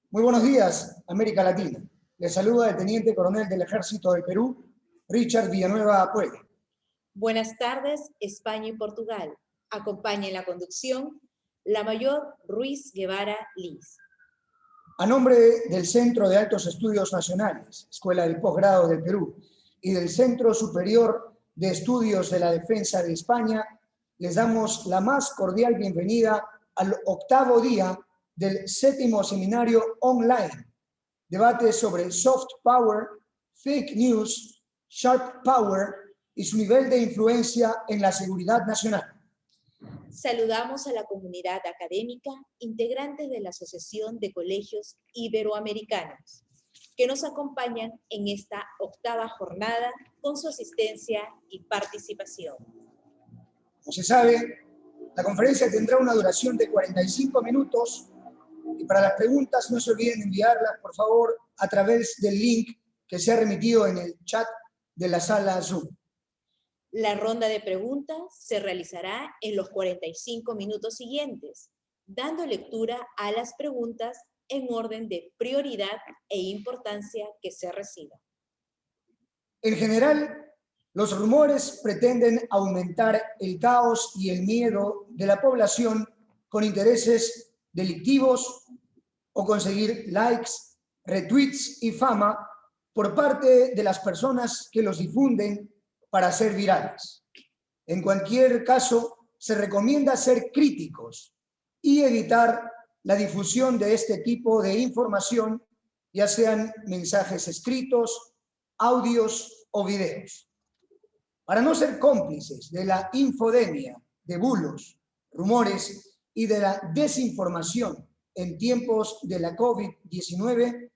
Muy buenos días, América Latina. Les saluda el Teniente Coronel del Ejército del Perú, Richard Villanueva Puede. Buenas tardes, España y Portugal. Acompaña en la conducción la Mayor Ruiz Guevara Liz. A nombre del Centro de Altos Estudios Nacionales, Escuela del Posgrado del Perú, y del Centro Superior de Estudios de la Defensa de España, les damos la más cordial bienvenida al 8º día del 7º seminario online, debate sobre soft power, fake news, sharp power y su nivel de influencia en la seguridad nacional. Saludamos a la comunidad académica, integrantes de la Asociación de Colegios Iberoamericanos, que nos acompañan en esta 8ª jornada con su asistencia y participación. Como se sabe, la conferencia tendrá una duración de 45 minutos y para las preguntas no se olviden enviarlas, por favor, a través del link que se ha remitido en el chat de la sala Zoom. La ronda de preguntas se realizará en los 45 minutos siguientes, dando lectura a las preguntas en orden de prioridad e importancia que se reciba. En general, los rumores pretenden aumentar el caos y el miedo de la población con intereses delictivos o conseguir likes, retweets y fama por parte de las personas que los difunden para ser virales. En cualquier caso, se recomienda ser críticos y evitar la difusión de este tipo de información, ya sean mensajes escritos, audios o videos. Para no ser cómplices de la infodemia, de bulos, rumores y de la desinformación en tiempos de la COVID-19,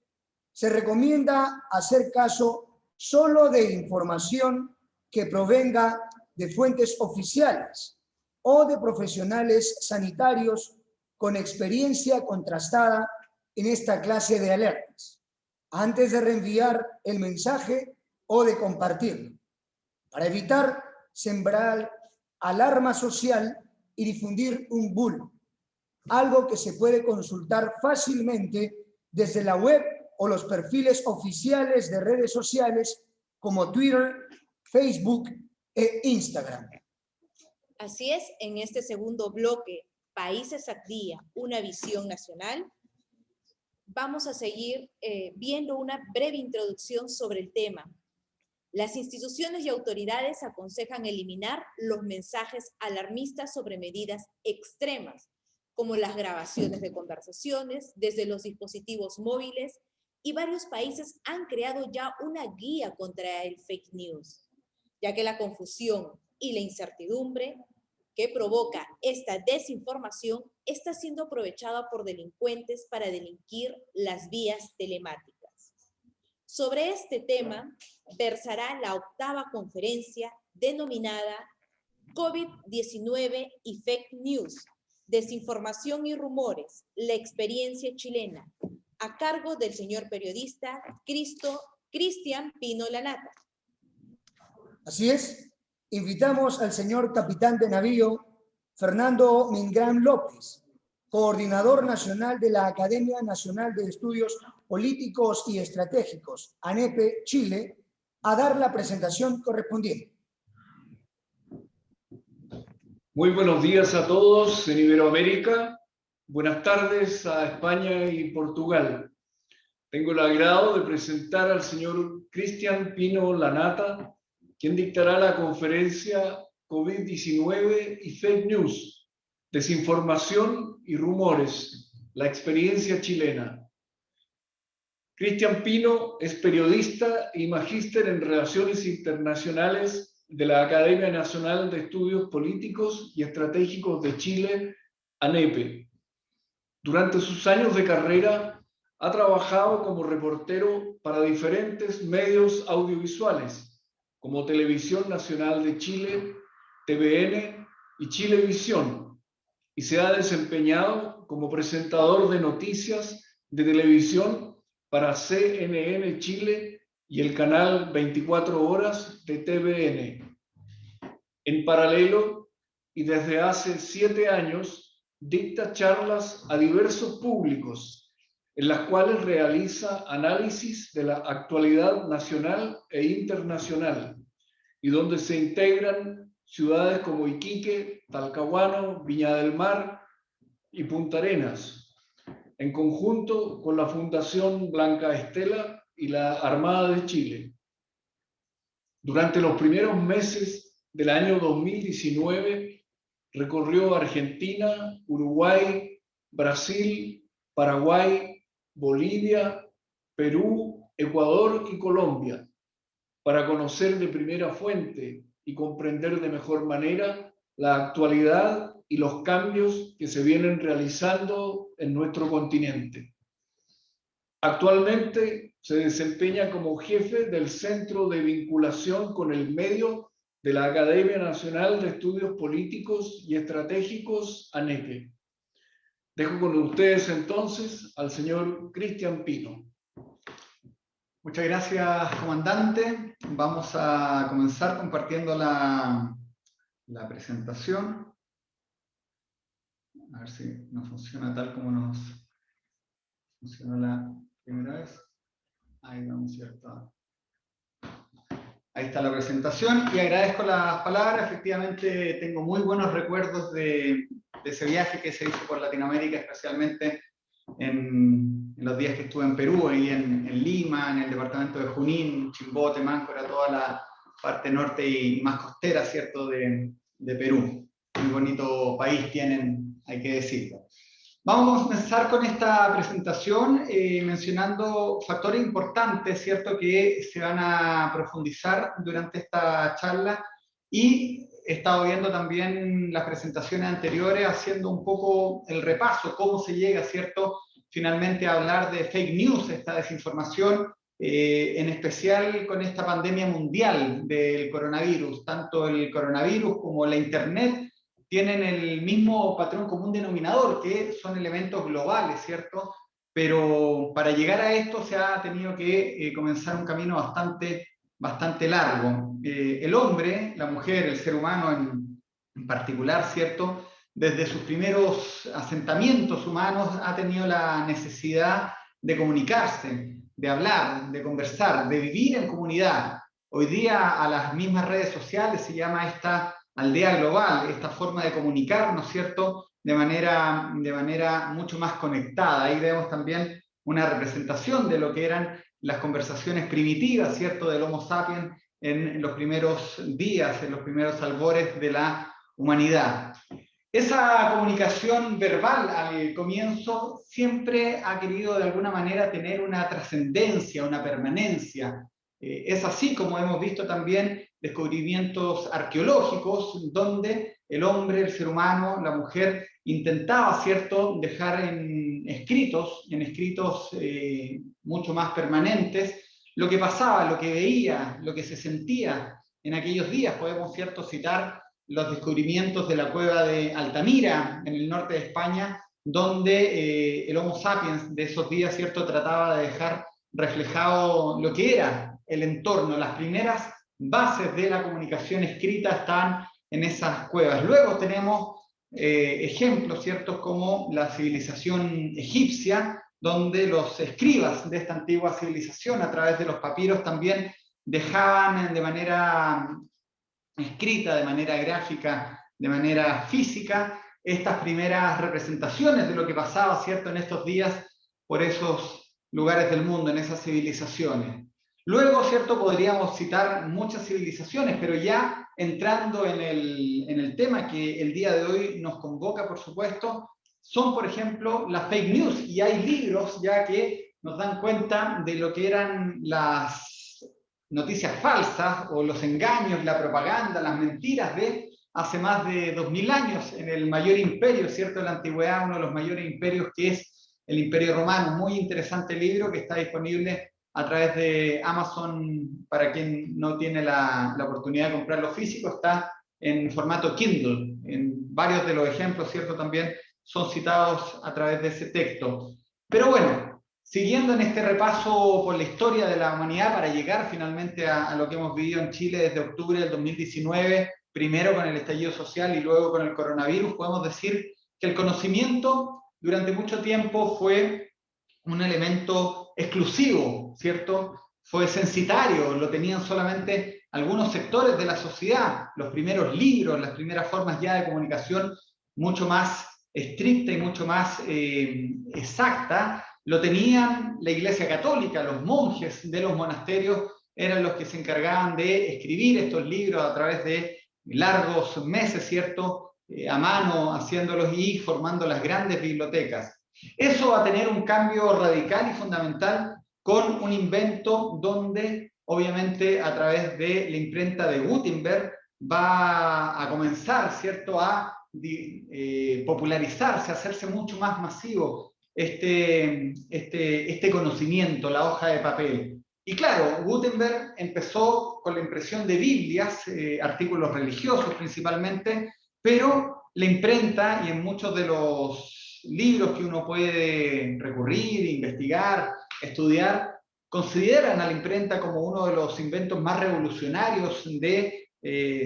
se recomienda hacer caso solo de información que provenga de fuentes oficiales o de profesionales sanitarios con experiencia contrastada en esta clase de alertas, antes de reenviar el mensaje o de compartirlo, para evitar sembrar alarma social y difundir un bulo, algo que se puede consultar fácilmente desde la web o los perfiles oficiales de redes sociales como Twitter, Facebook e Instagram. Así es, en este segundo bloque, Países al Día, una visión nacional, vamos a seguir viendo una breve introducción sobre el tema. Las instituciones y autoridades aconsejan eliminar los mensajes alarmistas sobre medidas extremas, como las grabaciones de conversaciones desde los dispositivos móviles, y varios países han creado ya una guía contra el fake news, ya que la confusión y la incertidumbre que provoca esta desinformación está siendo aprovechada por delincuentes para delinquir las vías telemáticas. Sobre este tema versará la 8ª conferencia denominada COVID-19 y Fake News, Desinformación y Rumores, la experiencia chilena, a cargo del señor periodista Cristian Pino Lanata. Así es, invitamos al señor capitán de navío Fernando Mingrán López, coordinador nacional de la Academia Nacional de Estudios Políticos y Estratégicos, ANEPE, Chile, a dar la presentación correspondiente. Muy buenos días a todos en Iberoamérica. Buenas tardes a España y Portugal. Tengo el agrado de presentar al señor Cristian Pino Lanata, quien dictará la conferencia COVID-19 y Fake News, Desinformación y Rumores, la experiencia chilena. Cristian Pino es periodista y magíster en Relaciones Internacionales de la Academia Nacional de Estudios Políticos y Estratégicos de Chile, ANEPE. Durante sus años de carrera, ha trabajado como reportero para diferentes medios audiovisuales, como Televisión Nacional de Chile, TVN y Chilevisión, y se ha desempeñado como presentador de noticias de televisión para CNN Chile y el canal 24 Horas de TVN. En paralelo, y desde hace 7 años dicta charlas a diversos públicos, en las cuales realiza análisis de la actualidad nacional e internacional, y donde se integran ciudades como Iquique, Talcahuano, Viña del Mar y Punta Arenas, en conjunto con la Fundación Blanca Estela y la Armada de Chile. Durante los primeros meses del año 2019, recorrió Argentina, Uruguay, Brasil, Paraguay, Bolivia, Perú, Ecuador y Colombia, para conocer de primera fuente y comprender de mejor manera la actualidad y los cambios que se vienen realizando en nuestro continente. Actualmente se desempeña como jefe del Centro de Vinculación con el Medio de la Academia Nacional de Estudios Políticos y Estratégicos, ANEPE. Dejo con ustedes entonces al señor Cristian Pino. Muchas gracias, comandante. Vamos a comenzar compartiendo la presentación. A ver si nos funciona tal como nos funcionó la primera vez. Ahí vamos, ¿cierto? Ahí está la presentación y agradezco las palabras. Efectivamente, tengo muy buenos recuerdos de ese viaje que se hizo por Latinoamérica, especialmente en los días que estuve en Perú, ahí en Lima, en el departamento de Junín, Chimbote, Máncora, toda la parte norte y más costera, ¿cierto?, de Perú. Muy bonito país tienen, hay que decirlo. Vamos a comenzar con esta presentación mencionando factores importantes, ¿cierto?, que se van a profundizar durante esta charla, y he estado viendo también las presentaciones anteriores haciendo un poco el repaso, cómo se llega, ¿cierto?, finalmente a hablar de fake news, esta desinformación, en especial con esta pandemia mundial del coronavirus. Tanto el coronavirus como la internet tienen el mismo patrón común denominador, que son elementos globales, ¿cierto? Pero para llegar a esto se ha tenido que comenzar un camino bastante largo. El hombre, la mujer, el ser humano en particular, ¿cierto?, desde sus primeros asentamientos humanos ha tenido la necesidad de comunicarse, de hablar, de conversar, de vivir en comunidad. Hoy día a las mismas redes sociales se llama esta aldea global, esta forma de comunicarnos, ¿cierto?, de manera mucho más conectada. Ahí vemos también una representación de lo que eran las conversaciones primitivas, ¿cierto?, del Homo sapiens en los primeros días, en los primeros albores de la humanidad. Esa comunicación verbal al comienzo siempre ha querido de alguna manera tener una trascendencia, una permanencia. Es así como hemos visto también descubrimientos arqueológicos donde el hombre, el ser humano, la mujer intentaba, ¿cierto?, dejar en escritos mucho más permanentes lo que pasaba, lo que veía, lo que se sentía en aquellos días. Podemos, ¿cierto?, citar los descubrimientos de la cueva de Altamira, en el norte de España, donde el Homo sapiens de esos días, ¿cierto?, trataba de dejar reflejado lo que era el entorno. Las primeras bases de la comunicación escrita están en esas cuevas. Luego tenemos ejemplos, ¿cierto?, como la civilización egipcia, donde los escribas de esta antigua civilización, a través de los papiros, también dejaban de manera escrita, de manera gráfica, de manera física, estas primeras representaciones de lo que pasaba, ¿cierto?, en estos días por esos lugares del mundo, en esas civilizaciones. Luego, ¿cierto?, podríamos citar muchas civilizaciones, pero ya entrando en el tema que el día de hoy nos convoca, por supuesto, son, por ejemplo, las fake news, y hay libros ya que nos dan cuenta de lo que eran las noticias falsas o los engaños, la propaganda, las mentiras de hace más de 2000 años en el mayor imperio, ¿cierto?, de la antigüedad, uno de los mayores imperios, que es el Imperio Romano. Muy interesante libro que está disponible a través de Amazon. Para quien no tiene la oportunidad de comprarlo físico, está en formato Kindle. En varios de los ejemplos, ¿cierto?, también son citados a través de ese texto. Pero bueno, siguiendo en este repaso por la historia de la humanidad para llegar finalmente a lo que hemos vivido en Chile desde octubre del 2019 primero con el estallido social y luego con el coronavirus, podemos decir que el conocimiento durante mucho tiempo fue un elemento exclusivo, ¿cierto? Fue censitario, lo tenían solamente algunos sectores de la sociedad. Los primeros libros, las primeras formas ya de comunicación mucho más estricta y mucho más exacta, lo tenían la Iglesia Católica, los monjes de los monasterios eran los que se encargaban de escribir estos libros a través de largos meses, ¿cierto? A mano, haciéndolos y formando las grandes bibliotecas. Eso va a tener un cambio radical y fundamental con un invento donde, obviamente, a través de la imprenta de Gutenberg va a comenzar, ¿cierto?, a popularizarse, a hacerse mucho más masivo este conocimiento, la hoja de papel. Y claro, Gutenberg empezó con la impresión de Biblias, artículos religiosos principalmente, pero la imprenta y en muchos de los libros que uno puede recurrir, investigar, estudiar, consideran a la imprenta como uno de los inventos más revolucionarios de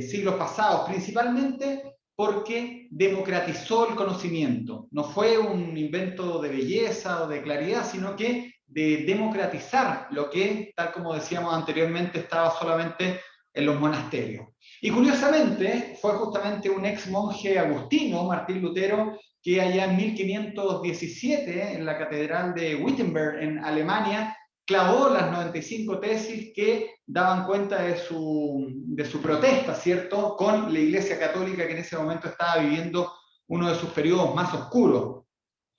siglos pasados, principalmente porque democratizó el conocimiento. No fue un invento de belleza o de claridad, sino que de democratizar lo que, tal como decíamos anteriormente, estaba solamente en los monasterios. Y curiosamente, fue justamente un ex monje agustino, Martín Lutero, que allá en 1517, en la catedral de Wittenberg, en Alemania, clavó las 95 tesis que daban cuenta de su protesta, ¿cierto?, con la Iglesia Católica, que en ese momento estaba viviendo uno de sus periodos más oscuros.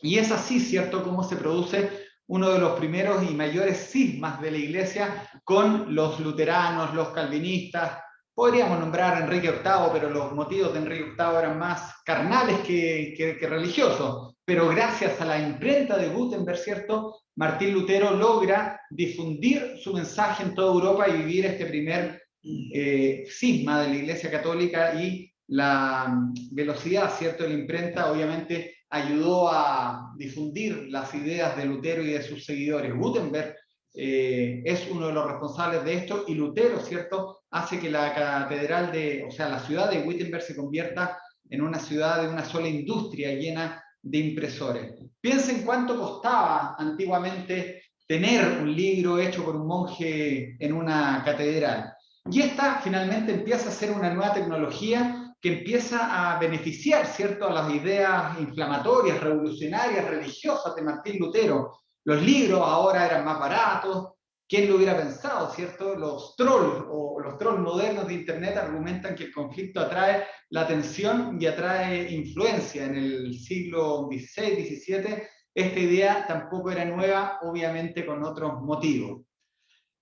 Y es así, ¿cierto?, como se produce uno de los primeros y mayores cismas de la Iglesia con los luteranos, los calvinistas. Podríamos nombrar a Enrique VIII, pero los motivos de Enrique VIII eran más carnales que religiosos. Pero gracias a la imprenta de Gutenberg, ¿cierto?, Martín Lutero logra difundir su mensaje en toda Europa y vivir este primer cisma de la Iglesia Católica, y la velocidad, ¿cierto?, de la imprenta obviamente ayudó a difundir las ideas de Lutero y de sus seguidores. Gutenberg es uno de los responsables de esto, y Lutero, ¿cierto?, hace que la catedral la ciudad de Wittenberg se convierta en una ciudad de una sola industria llena de impresores. Piensen cuánto costaba antiguamente tener un libro hecho por un monje en una catedral. Y esta finalmente empieza a ser una nueva tecnología que empieza a beneficiar, ¿cierto?, a las ideas inflamatorias, revolucionarias, religiosas de Martín Lutero. Los libros ahora eran más baratos. ¿Quién lo hubiera pensado, cierto? Los trolls modernos de Internet argumentan que el conflicto atrae la atención y atrae influencia. En el siglo XVI, XVII, esta idea tampoco era nueva, obviamente con otros motivos.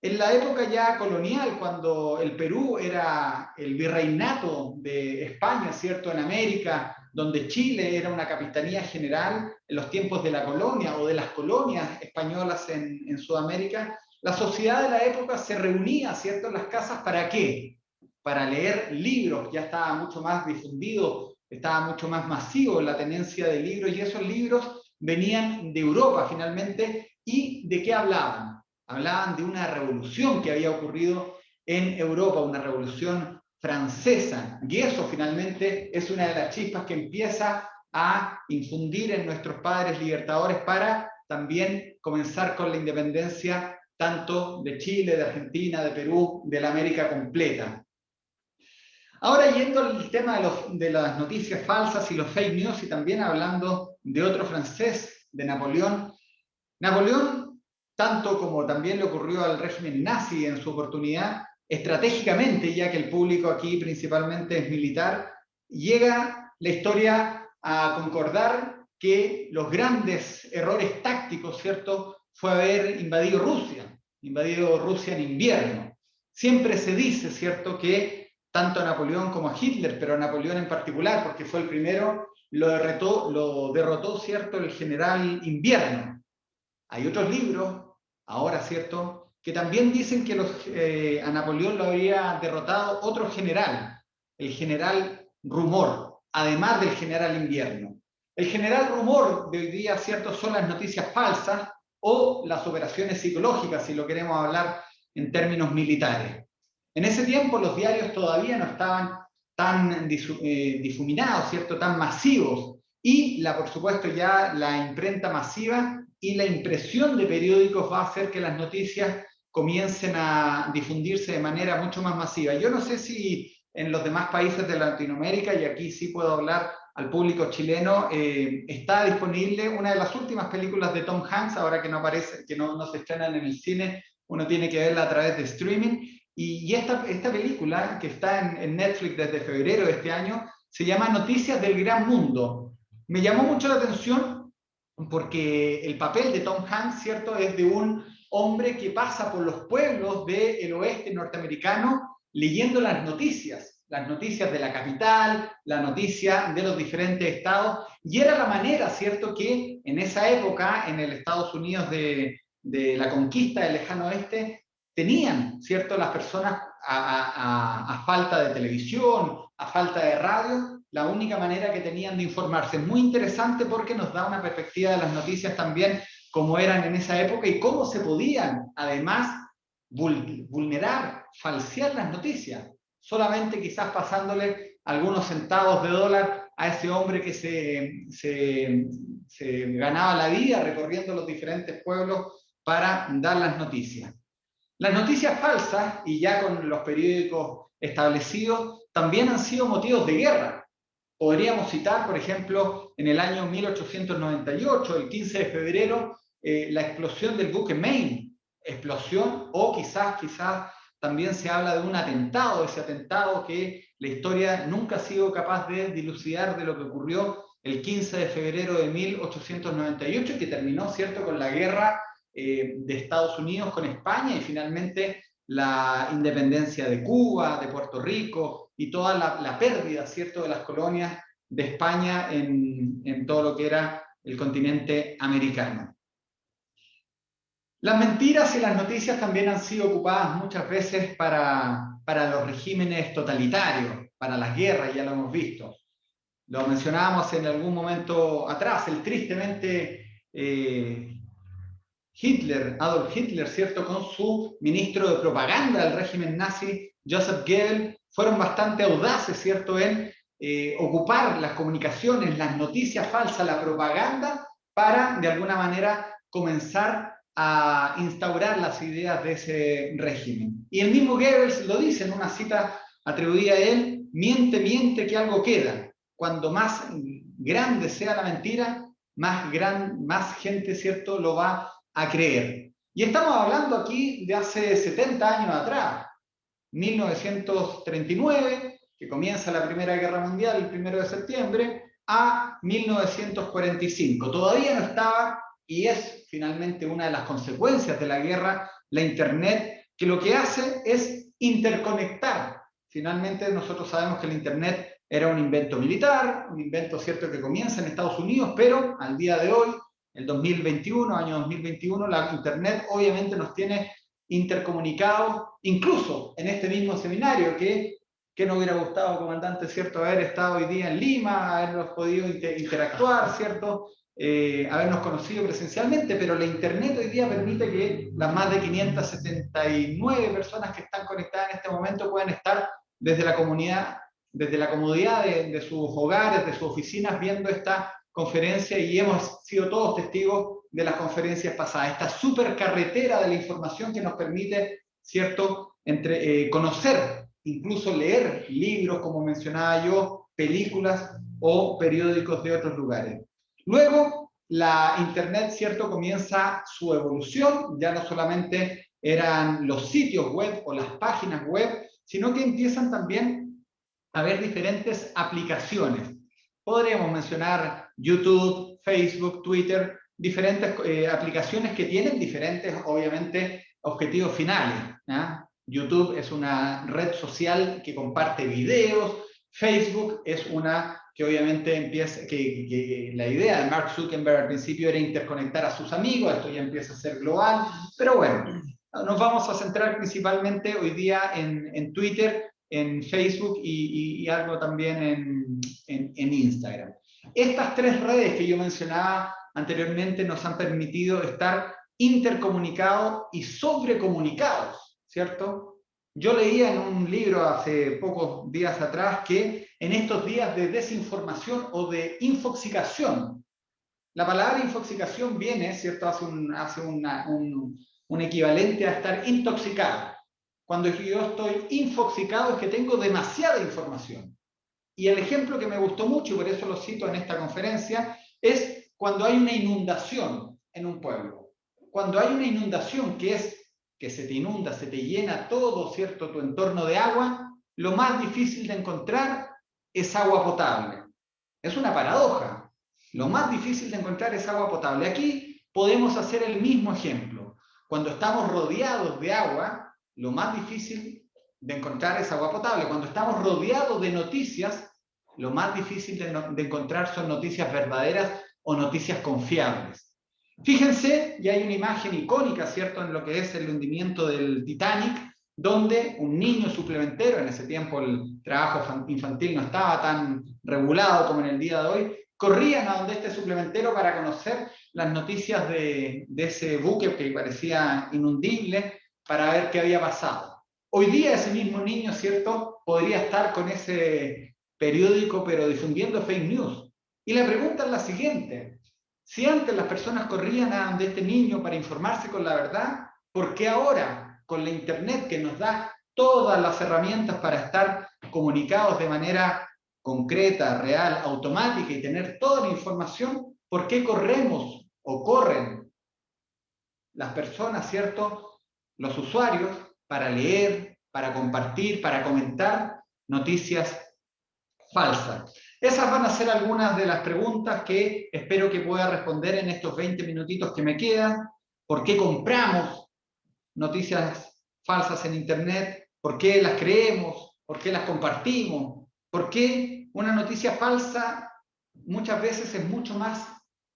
En la época ya colonial, cuando el Perú era el virreinato de España, ¿cierto?, en América, donde Chile era una capitanía general en los tiempos de la colonia o de las colonias españolas en Sudamérica, la sociedad de la época se reunía, ¿cierto?, en las casas. ¿Para qué? Para leer libros. Ya estaba mucho más difundido, estaba mucho más masivo la tenencia de libros, y esos libros venían de Europa finalmente. ¿Y de qué hablaban? Hablaban de una revolución que había ocurrido en Europa, una revolución francesa, y eso finalmente es una de las chispas que empieza a infundir en nuestros padres libertadores para también comenzar con la independencia tanto de Chile, de Argentina, de Perú, de la América completa. Ahora, yendo al tema de las noticias falsas y los fake news, y también hablando de otro francés, de Napoleón. Napoleón, tanto como también le ocurrió al régimen nazi en su oportunidad, estratégicamente, ya que el público aquí principalmente es militar, llega la historia a concordar que los grandes errores tácticos, ¿cierto?, fue haber invadido Rusia en invierno. Siempre se dice, ¿cierto?, que tanto a Napoleón como a Hitler, pero a Napoleón en particular, porque fue el primero, lo derrotó, ¿cierto?, el general Invierno. Hay otros libros, ahora, ¿cierto?, que también dicen que a Napoleón lo habría derrotado otro general, el general Rumor, además del general Invierno. El general Rumor de hoy día, ¿cierto?, son las noticias falsas o las operaciones psicológicas, si lo queremos hablar en términos militares. En ese tiempo los diarios todavía no estaban tan difuminados, ¿cierto? Tan masivos. Y, por supuesto, ya la imprenta masiva y la impresión de periódicos va a hacer que las noticias comiencen a difundirse de manera mucho más masiva. Yo no sé si en los demás países de Latinoamérica, y aquí sí puedo hablar al público chileno, está disponible una de las últimas películas de Tom Hanks, ahora que no aparece, que no se estrenan en el cine, uno tiene que verla a través de streaming, y esta película, que está en Netflix desde febrero de este año, se llama Noticias del Gran Mundo. Me llamó mucho la atención porque el papel de Tom Hanks, ¿cierto?, es de un hombre que pasa por los pueblos del oeste norteamericano leyendo las noticias de la capital, la noticia de los diferentes estados, y era la manera, ¿cierto?, que en esa época, en el Estados Unidos de la conquista del lejano oeste, tenían, ¿cierto?, las personas a falta de televisión, a falta de radio, la única manera que tenían de informarse. Es muy interesante porque nos da una perspectiva de las noticias también, cómo eran en esa época y cómo se podían, además, vulnerar, falsear las noticias, solamente quizás pasándole algunos centavos de dólar a ese hombre que se ganaba la vida recorriendo los diferentes pueblos para dar las noticias. Las noticias falsas, y ya con los periódicos establecidos, también han sido motivos de guerra. Podríamos citar, por ejemplo, en el año 1898, el 15 de febrero, la explosión del buque Maine. Explosión, o quizás también se habla de un atentado, ese atentado que la historia nunca ha sido capaz de dilucidar de lo que ocurrió el 15 de febrero de 1898, que terminó, ¿cierto?, con la guerra de Estados Unidos con España y finalmente la independencia de Cuba, de Puerto Rico y toda la pérdida, ¿cierto?, de las colonias de España en todo lo que era el continente americano. Las mentiras y las noticias también han sido ocupadas muchas veces para los regímenes totalitarios, para las guerras, ya lo hemos visto. Lo mencionábamos en algún momento atrás, tristemente Adolf Hitler, ¿cierto?, con su ministro de propaganda del régimen nazi, Joseph Goebbels, fueron bastante audaces, ¿cierto?, en ocupar las comunicaciones, las noticias falsas, la propaganda, para, de alguna manera, comenzar a instaurar las ideas de ese régimen. Y el mismo Goebbels lo dice en una cita atribuida a él: miente, miente, que algo queda. Cuando más grande sea la mentira, más gente, ¿cierto?, lo va a creer. Y estamos hablando aquí de hace 70 años atrás, 1939, que comienza la Primera Guerra Mundial el 1 de septiembre, a 1945. Todavía no estaba, y es finalmente una de las consecuencias de la guerra, la Internet, que lo que hace es interconectar. Finalmente nosotros sabemos que la Internet era un invento militar, un invento, ¿cierto?, que comienza en Estados Unidos, pero al día de hoy, el 2021, año 2021, la Internet obviamente nos tiene intercomunicados, incluso en este mismo seminario, que nos hubiera gustado, comandante, ¿cierto?, haber estado hoy día en Lima, habernos podido interactuar, ¿cierto?, habernos conocido presencialmente, pero la Internet hoy día permite que las más de 579 personas que están conectadas en este momento puedan estar desde la comodidad de sus hogares, de sus oficinas, viendo esta conferencia, y hemos sido todos testigos de las conferencias pasadas, esta supercarretera de la información que nos permite, ¿cierto?, conocer, incluso leer libros, como mencionaba yo, películas o periódicos de otros lugares. Luego, la Internet, ¿cierto?, comienza su evolución. Ya no solamente eran los sitios web o las páginas web, sino que empiezan también a haber diferentes aplicaciones. Podríamos mencionar YouTube, Facebook, Twitter, diferentes aplicaciones que tienen diferentes, obviamente, objetivos finales, ¿eh? YouTube es una red social que comparte videos. Facebook es una que obviamente empieza, que la idea de Mark Zuckerberg al principio era interconectar a sus amigos. Esto ya empieza a ser global, pero bueno, nos vamos a centrar principalmente hoy día en Twitter, en Facebook y algo también en Instagram. Estas tres redes que yo mencionaba anteriormente nos han permitido estar intercomunicados y sobrecomunicados, ¿cierto? Yo leía en un libro hace pocos días atrás que en estos días de desinformación o de infoxicación, la palabra infoxicación viene, ¿cierto? Hace un equivalente a estar intoxicado. Cuando yo estoy infoxicado es que tengo demasiada información. Y el ejemplo que me gustó mucho, y por eso lo cito en esta conferencia, es cuando hay una inundación en un pueblo. Cuando hay una inundación que es que se te inunda, se te llena todo, ¿cierto?, tu entorno de agua, lo más difícil de encontrar es agua potable. Es una paradoja. Lo más difícil de encontrar es agua potable. Aquí podemos hacer el mismo ejemplo. Cuando estamos rodeados de agua, lo más difícil de encontrar es agua potable. Cuando estamos rodeados de noticias, lo más difícil de encontrar son noticias verdaderas o noticias confiables. Fíjense, y hay una imagen icónica, ¿cierto?, en lo que es el hundimiento del Titanic, donde un niño suplementero, en ese tiempo el trabajo infantil no estaba tan regulado como en el día de hoy, corrían a donde este suplementero para conocer las noticias de ese buque que parecía inundible, para ver qué había pasado. Hoy día ese mismo niño, ¿cierto?, podría estar con ese periódico, pero difundiendo fake news. Y la pregunta es la siguiente: si antes las personas corrían a donde este niño para informarse con la verdad, ¿por qué ahora, con la internet que nos da todas las herramientas para estar comunicados de manera concreta, real, automática y tener toda la información, por qué corremos o corren las personas, ¿cierto?, los usuarios, para leer, para compartir, para comentar noticias falsas? Esas van a ser algunas de las preguntas que espero que pueda responder en estos 20 minutitos que me quedan. ¿Por qué compramos noticias falsas en Internet? ¿Por qué las creemos? ¿Por qué las compartimos? ¿Por qué una noticia falsa muchas veces es mucho más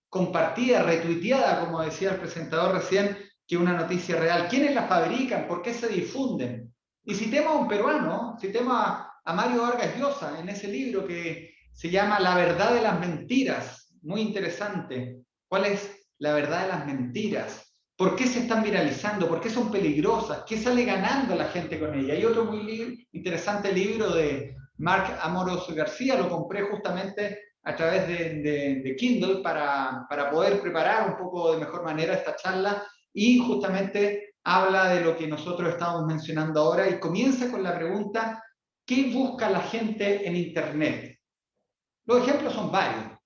compartida, retuiteada, como decía el presentador recién, que una noticia real? ¿Quiénes la fabrican? ¿Por qué se difunden? Y citemos a un peruano, citemos a Mario Vargas Llosa en ese libro que se llama La verdad de las mentiras. Muy interesante. ¿Cuál es la verdad de las mentiras? ¿Por qué se están viralizando? ¿Por qué son peligrosas? ¿Qué sale ganando la gente con ella? Hay otro muy interesante libro de Marc Amorós García, lo compré justamente a través de Kindle para poder preparar un poco de mejor manera esta charla, y justamente habla de lo que nosotros estamos mencionando ahora y comienza con la pregunta: ¿qué busca la gente en Internet? Los ejemplos son varios,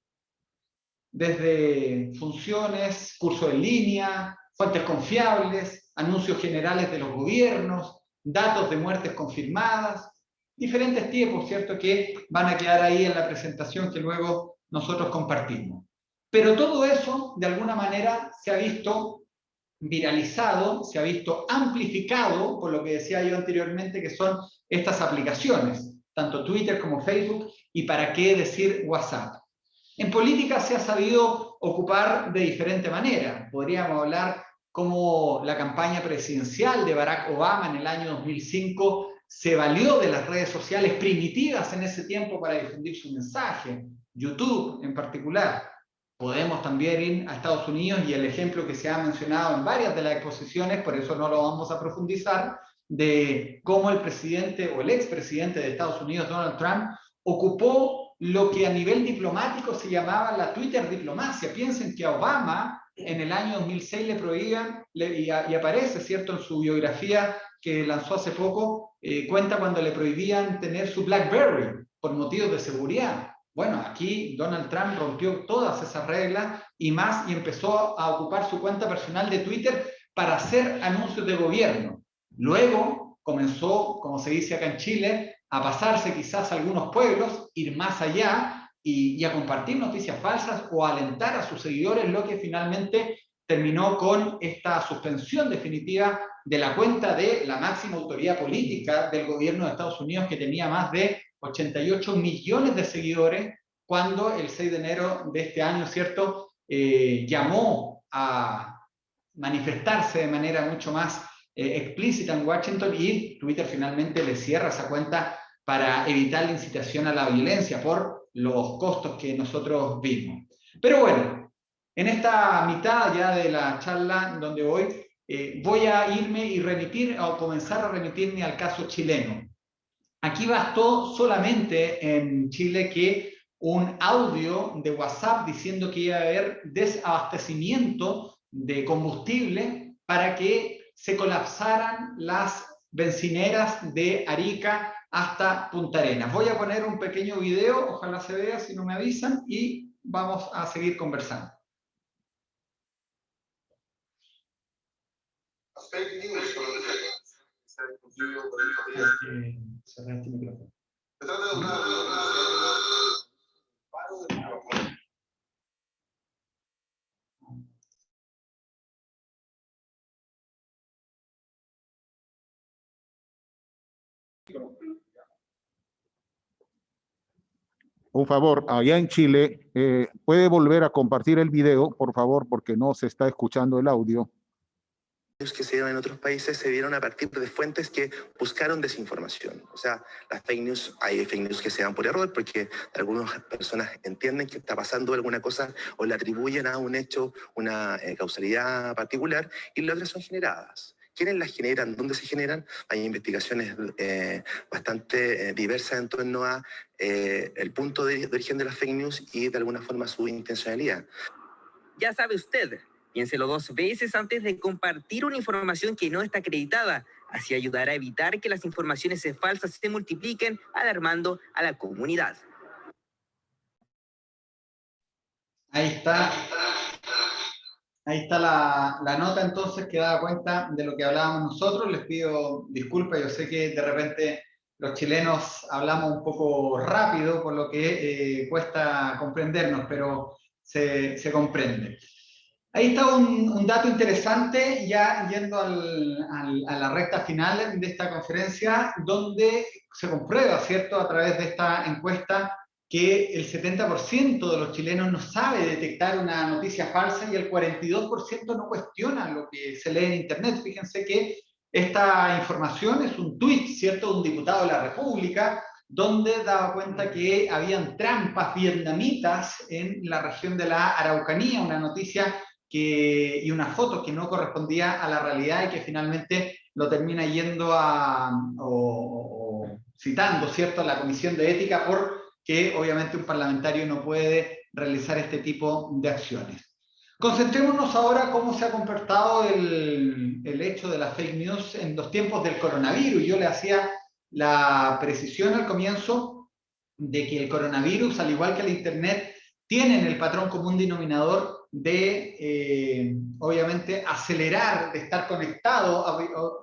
desde funciones, cursos en línea, fuentes confiables, anuncios generales de los gobiernos, datos de muertes confirmadas, diferentes tipos, ¿cierto?, que van a quedar ahí en la presentación que luego nosotros compartimos. Pero todo eso, de alguna manera, se ha visto viralizado, se ha visto amplificado por lo que decía yo anteriormente, que son estas aplicaciones, tanto Twitter como Facebook, y para qué decir WhatsApp. En política se ha sabido ocupar de diferente manera. Podríamos hablar cómo la campaña presidencial de Barack Obama en el año 2005 se valió de las redes sociales primitivas en ese tiempo para difundir su mensaje, YouTube en particular. Podemos también ir a Estados Unidos, y el ejemplo que se ha mencionado en varias de las exposiciones, por eso no lo vamos a profundizar, de cómo el presidente o el expresidente de Estados Unidos, Donald Trump, ocupó lo que a nivel diplomático se llamaba la Twitter diplomacia. Piensen que a Obama en el año 2006 le prohíban, y aparece, ¿cierto?, en su biografía que lanzó hace poco, cuenta cuando le prohibían tener su BlackBerry por motivos de seguridad. Bueno, aquí Donald Trump rompió todas esas reglas y más, y empezó a ocupar su cuenta personal de Twitter para hacer anuncios de gobierno. Luego comenzó, como se dice acá en Chile, a pasarse quizás a algunos pueblos, ir más allá y a compartir noticias falsas o a alentar a sus seguidores, lo que finalmente terminó con esta suspensión definitiva de la cuenta de la máxima autoridad política del gobierno de Estados Unidos, que tenía más de 88 millones de seguidores, cuando el 6 de enero de este año, ¿cierto?, llamó a manifestarse de manera mucho más explícita en Washington, y Twitter finalmente le cierra esa cuenta para evitar la incitación a la violencia por los costos que nosotros vimos. Pero bueno, en esta mitad ya de la charla donde hoy voy a irme y remitir, o comenzar a remitirme al caso chileno. Aquí bastó solamente en Chile que un audio de WhatsApp diciendo que iba a haber desabastecimiento de combustible para que se colapsaran las bencineras de Arica hasta Punta Arenas. Voy a poner un pequeño video, ojalá se vea si no me avisan, y vamos a seguir conversando. Las fake news con lo que se ha difundido por estos días. Cerrar este micrófono. Se trata de una paro de micrófono. Un favor, allá en Chile, ¿puede volver a compartir el video, por favor, porque no se está escuchando el audio? Que se dieron en otros países se dieron a partir de fuentes que buscaron desinformación. O sea, las fake news, hay fake news que se dan por error porque algunas personas entienden que está pasando alguna cosa o le atribuyen a un hecho una causalidad particular, y las otras son generadas. ¿Quiénes las generan? ¿Dónde se generan? Hay investigaciones bastante diversas en torno a el punto de origen de las fake news y de alguna forma su intencionalidad. Ya sabe usted, piénselo 2 veces antes de compartir una información que no está acreditada. Así ayudará a evitar que las informaciones falsas se multipliquen, alarmando a la comunidad. Ahí está. Ahí está la nota entonces que da cuenta de lo que hablábamos nosotros. Les pido disculpas, yo sé que de repente los chilenos hablamos un poco rápido, por lo que cuesta comprendernos, pero se comprende. Ahí está un dato interesante, ya yendo a la recta final de esta conferencia, donde se comprueba, ¿cierto?, a través de esta encuesta, que el 70% de los chilenos no sabe detectar una noticia falsa y el 42% no cuestiona lo que se lee en Internet. Fíjense que esta información es un tuit, ¿cierto?, de un diputado de la República, donde daba cuenta que habían trampas vietnamitas en la región de la Araucanía, una noticia y una foto que no correspondía a la realidad y que finalmente lo termina yendo o citando, ¿cierto?, a la Comisión de Ética, porque obviamente un parlamentario no puede realizar este tipo de acciones. Concentrémonos ahora cómo se ha comportado el hecho de la fake news en los tiempos del coronavirus. Yo le hacía la precisión al comienzo de que el coronavirus, al igual que el Internet, tienen el patrón común denominador de, obviamente, acelerar, de estar conectado a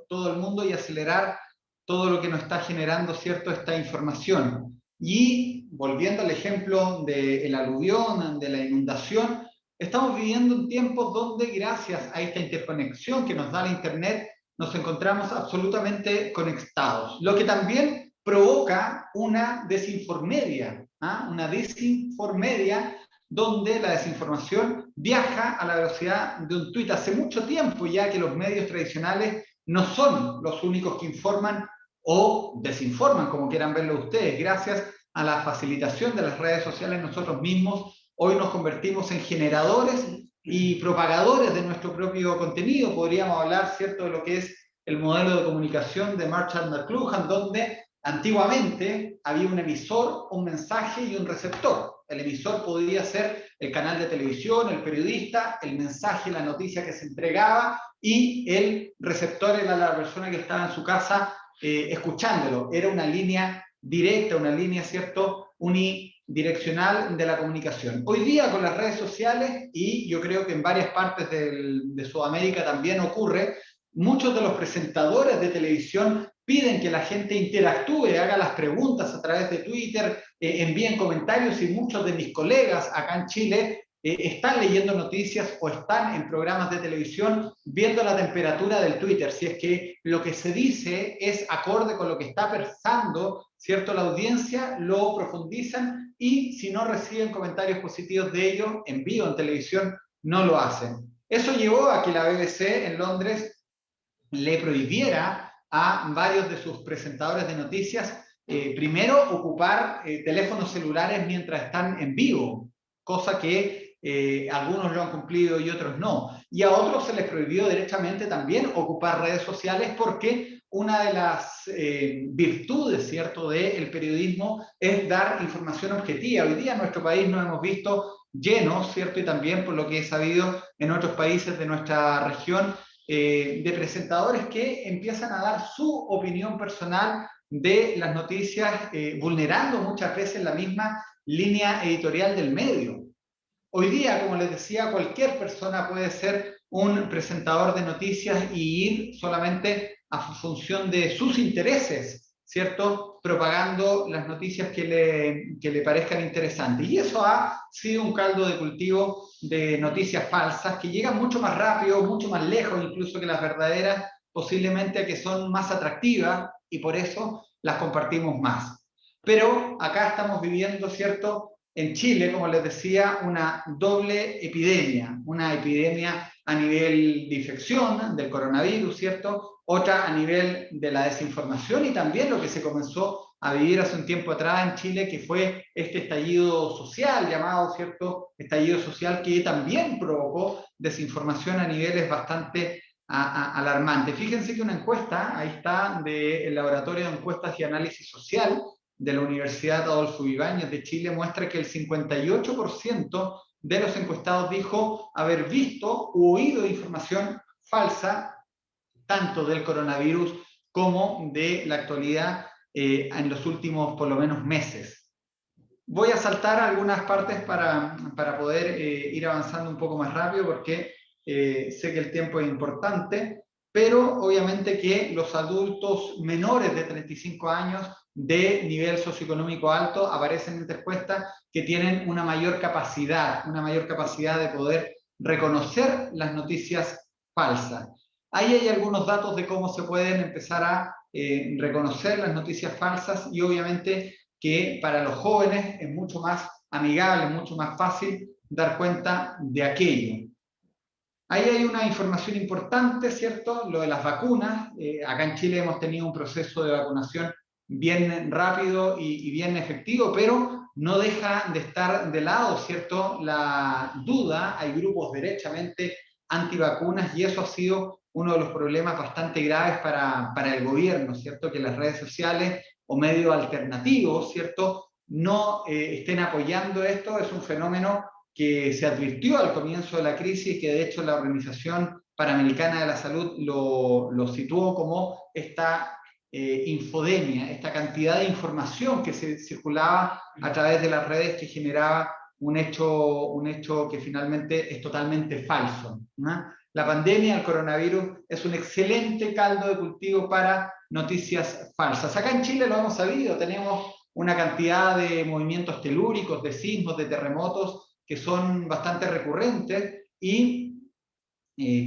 todo el mundo y acelerar todo lo que nos está generando, ¿cierto?, esta información. Y volviendo al ejemplo del aluvión, de la inundación, estamos viviendo en tiempos donde, gracias a esta interconexión que nos da la Internet, nos encontramos absolutamente conectados. Lo que también provoca una desinformedia, una desinformedia, donde la desinformación viaja a la velocidad de un tuit. Hace mucho tiempo ya que los medios tradicionales no son los únicos que informan o desinforman, como quieran verlo ustedes. Gracias a la facilitación de las redes sociales, nosotros mismos hoy nos convertimos en generadores y propagadores de nuestro propio contenido. Podríamos hablar, ¿cierto?, de lo que es el modelo de comunicación de Marshall McLuhan, donde antiguamente había un emisor, un mensaje y un receptor. El emisor podía ser el canal de televisión, el periodista, el mensaje, la noticia que se entregaba, y el receptor era la persona que estaba en su casa escuchándolo. Era una línea directa, una línea, ¿cierto?, unidireccional de la comunicación. Hoy día con las redes sociales, y yo creo que en varias partes de Sudamérica también ocurre, muchos de los presentadores de televisión piden que la gente interactúe, haga las preguntas a través de Twitter, envíen comentarios, y muchos de mis colegas acá en Chile están leyendo noticias o están en programas de televisión viendo la temperatura del Twitter, si es que lo que se dice es acorde con lo que está pensando, ¿cierto?, la audiencia, lo profundizan, y si no reciben comentarios positivos de ello en vivo, en televisión, no lo hacen. Eso llevó a que la BBC en Londres le prohibiera a varios de sus presentadores de noticias, primero, ocupar teléfonos celulares mientras están en vivo, cosa que algunos lo han cumplido y otros no. Y a otros se les prohibió derechamente también ocupar redes sociales porque una de las virtudes, ¿cierto?, del periodismo es dar información objetiva. Hoy día en nuestro país nos hemos visto llenos, ¿cierto?, y también por lo que he sabido en otros países de nuestra región, de presentadores que empiezan a dar su opinión personal de las noticias, vulnerando muchas veces la misma línea editorial del medio. Hoy día, como les decía, cualquier persona puede ser un presentador de noticias y ir solamente a función de sus intereses, ¿cierto?, propagando las noticias que le parezcan interesantes. Y eso ha sido un caldo de cultivo de noticias falsas que llegan mucho más rápido, mucho más lejos incluso que las verdaderas, posiblemente que son más atractivas y por eso las compartimos más. Pero acá estamos viviendo, ¿cierto?, en Chile, como les decía, una doble epidemia, una epidemia a nivel de infección del coronavirus, ¿cierto?, otra a nivel de la desinformación y también lo que se comenzó a vivir hace un tiempo atrás en Chile, que fue este estallido social llamado, ¿cierto?, estallido social, que también provocó desinformación a niveles bastante alarmantes. Fíjense que una encuesta, ahí está, del Laboratorio de Encuestas y Análisis Social de la Universidad Adolfo Ibáñez de Chile, muestra que el 58% de los encuestados dijo haber visto u oído información falsa, tanto del coronavirus como de la actualidad en los últimos, por lo menos, meses. Voy a saltar algunas partes para poder ir avanzando un poco más rápido, porque sé que el tiempo es importante, pero obviamente que los adultos menores de 35 años de nivel socioeconómico alto aparecen en esta encuesta que tienen una mayor capacidad de poder reconocer las noticias falsas. Ahí hay algunos datos de cómo se pueden empezar a reconocer las noticias falsas, y obviamente que para los jóvenes es mucho más amigable, mucho más fácil dar cuenta de aquello. Ahí hay una información importante, ¿cierto? Lo de las vacunas. Acá en Chile hemos tenido un proceso de vacunación bien rápido y bien efectivo, pero no deja de estar de lado, ¿cierto?, la duda. Hay grupos derechamente antivacunas y eso ha sido uno de los problemas bastante graves para el gobierno, ¿cierto?, que las redes sociales o medios alternativos, ¿cierto?, no estén apoyando esto. Es un fenómeno que se advirtió al comienzo de la crisis y que de hecho la Organización Panamericana de la Salud lo situó como esta infodemia, esta cantidad de información que se circulaba a través de las redes que generaba un hecho que finalmente es totalmente falso, ¿no? La pandemia del coronavirus es un excelente caldo de cultivo para noticias falsas. Acá en Chile lo hemos sabido, tenemos una cantidad de movimientos telúricos, de sismos, de terremotos que son bastante recurrentes y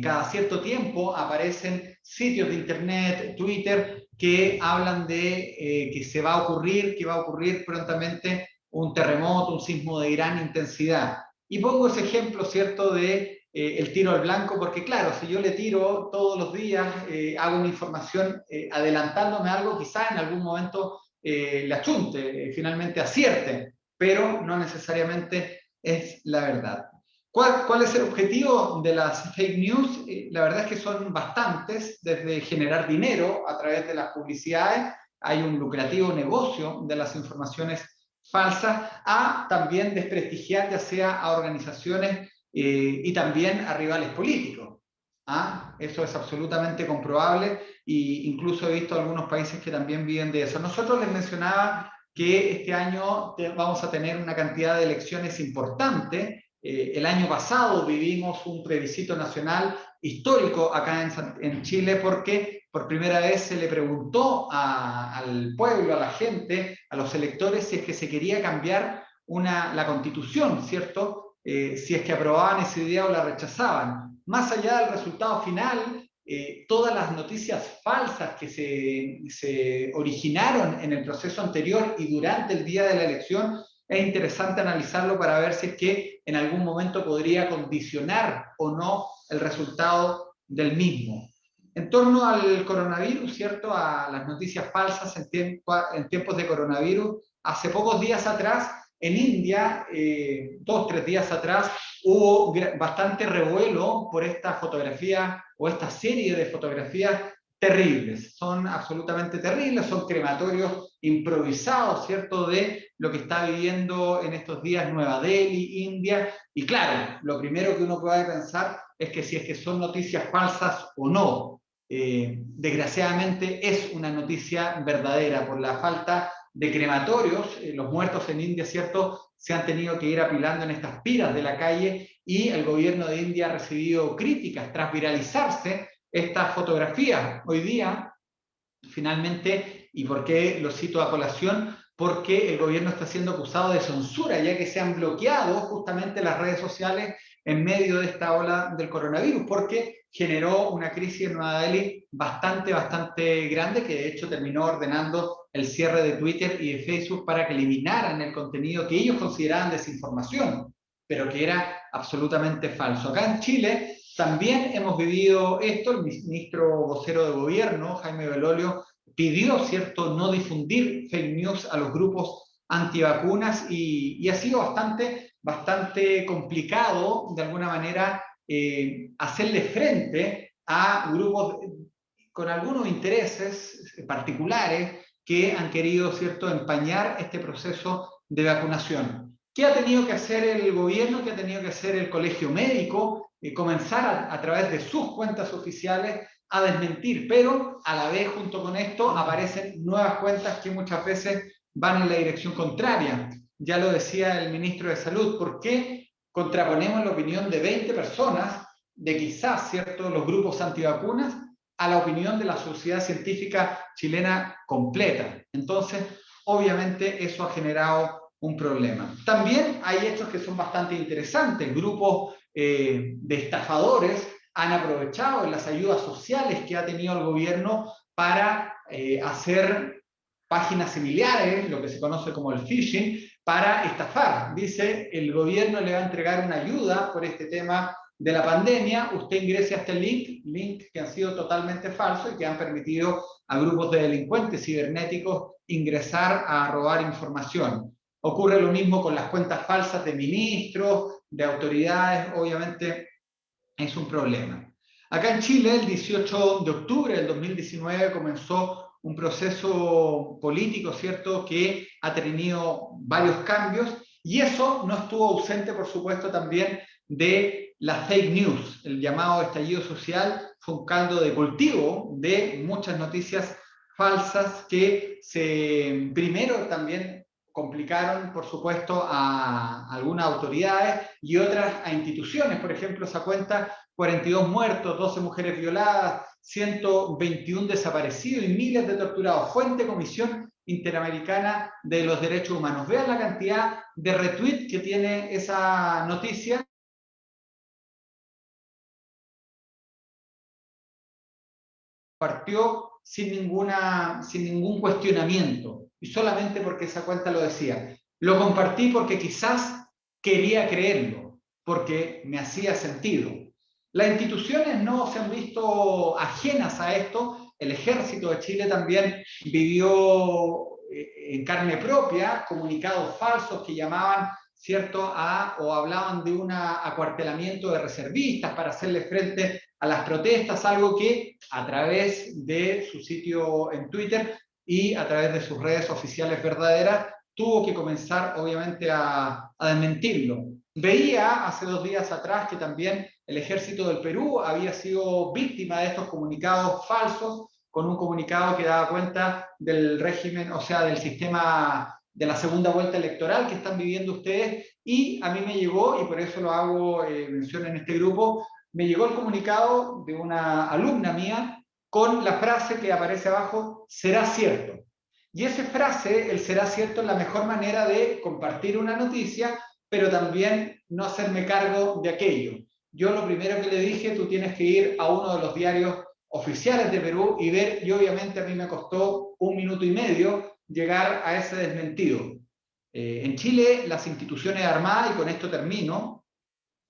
cada cierto tiempo aparecen sitios de internet, Twitter, que hablan de que va a ocurrir prontamente un terremoto, un sismo de gran intensidad. Y pongo ese ejemplo, ¿cierto?, de el tiro al blanco, porque claro, si yo le tiro todos los días, hago una información adelantándome algo, quizá en algún momento le achunte, finalmente acierte, pero no necesariamente es la verdad. ¿Cuál es el objetivo de las fake news? La verdad es que son bastantes, desde generar dinero a través de las publicidades, hay un lucrativo negocio de las informaciones falsas, a también desprestigiar ya sea a organizaciones y también a rivales políticos. Eso es absolutamente comprobable e incluso he visto algunos países que también viven de eso. Nosotros les mencionaba que este año vamos a tener una cantidad de elecciones importante. El año pasado vivimos un plebiscito nacional histórico acá en Chile, porque por primera vez se le preguntó al pueblo, a la gente, a los electores, si es que se quería cambiar la Constitución, ¿cierto? Si es que aprobaban esa idea o la rechazaban. Más allá del resultado final, todas las noticias falsas que se originaron en el proceso anterior y durante el día de la elección, es interesante analizarlo para ver si es que en algún momento podría condicionar o no el resultado del mismo. En torno al coronavirus, ¿cierto?, a las noticias falsas en tiempos de coronavirus, hace pocos días atrás en India, 2 o 3 días atrás, hubo bastante revuelo por esta fotografía o esta serie de fotografías terribles. Son absolutamente terribles, son crematorios improvisados, ¿cierto?, de lo que está viviendo en estos días Nueva Delhi, India. Y claro, lo primero que uno puede pensar es que si es que son noticias falsas o no. Desgraciadamente es una noticia verdadera por la falta de crematorios. Los muertos en India, ¿cierto?, se han tenido que ir apilando en estas piras de la calle, y el gobierno de India ha recibido críticas tras viralizarse estas fotografías. Hoy día, finalmente, ¿y por qué lo cito a colación? Porque el gobierno está siendo acusado de censura, ya que se han bloqueado justamente las redes sociales en medio de esta ola del coronavirus, porque generó una crisis en Nueva Delhi bastante grande, que de hecho terminó ordenando el cierre de Twitter y de Facebook para que eliminaran el contenido que ellos consideraban desinformación, pero que era absolutamente falso. Acá en Chile también hemos vivido esto. El ministro vocero de gobierno, Jaime Belolio, pidió, ¿cierto?, no difundir fake news a los grupos antivacunas, y ha sido bastante complicado, de alguna manera, hacerle frente a grupos con algunos intereses particulares que han querido, ¿cierto?, empañar este proceso de vacunación. ¿Qué ha tenido que hacer el gobierno? ¿Qué ha tenido que hacer el colegio médico? Comenzar a través de sus cuentas oficiales a desmentir, pero a la vez, junto con esto, aparecen nuevas cuentas que muchas veces van en la dirección contraria. Ya lo decía el ministro de Salud, ¿por qué contraponemos la opinión de 20 personas, de quizás, ¿cierto?, los grupos antivacunas, a la opinión de la sociedad científica chilena completa? Entonces, obviamente, eso ha generado un problema. También hay hechos que son bastante interesantes. Grupos de estafadores han aprovechado en las ayudas sociales que ha tenido el gobierno para hacer páginas similares, lo que se conoce como el phishing, para estafar. Dice, el gobierno le va a entregar una ayuda por este tema de la pandemia, usted ingrese a este link que han sido totalmente falsos y que han permitido a grupos de delincuentes cibernéticos ingresar a robar información. Ocurre lo mismo con las cuentas falsas de ministros, de autoridades. Obviamente es un problema. Acá en Chile, el 18 de octubre del 2019, comenzó un proceso político, ¿cierto?, que ha tenido varios cambios, y eso no estuvo ausente, por supuesto, también de las fake news. El llamado estallido social fue un caldo de cultivo de muchas noticias falsas que primero también complicaron, por supuesto, a algunas autoridades y otras a instituciones. Por ejemplo, esa cuenta, 42 muertos, 12 mujeres violadas, 121 desaparecidos y miles de torturados. Fuente Comisión Interamericana de los Derechos Humanos. Vean la cantidad de retweets que tiene esa noticia. Partió sin ningún cuestionamiento, y solamente porque esa cuenta lo decía. Lo compartí porque quizás quería creerlo, porque me hacía sentido. Las instituciones no se han visto ajenas a esto. El Ejército de Chile también vivió en carne propia comunicados falsos que llamaban, ¿cierto?, o hablaban de un acuartelamiento de reservistas para hacerle frente a las protestas, algo que a través de su sitio en Twitter y a través de sus redes oficiales verdaderas tuvo que comenzar, obviamente, a desmentirlo. Veía hace 2 días atrás que también el Ejército del Perú había sido víctima de estos comunicados falsos, con un comunicado que daba cuenta del régimen, o sea, del sistema de la segunda vuelta electoral que están viviendo ustedes, y a mí me llegó, y por eso lo hago mención en este grupo, me llegó el comunicado de una alumna mía con la frase que aparece abajo, será cierto. Y esa frase, el será cierto, es la mejor manera de compartir una noticia, pero también no hacerme cargo de aquello. Yo lo primero que le dije, tú tienes que ir a uno de los diarios oficiales de Perú y ver, y obviamente a mí me costó 1 minuto y medio llegar a ese desmentido. En Chile, las instituciones armadas, y con esto termino,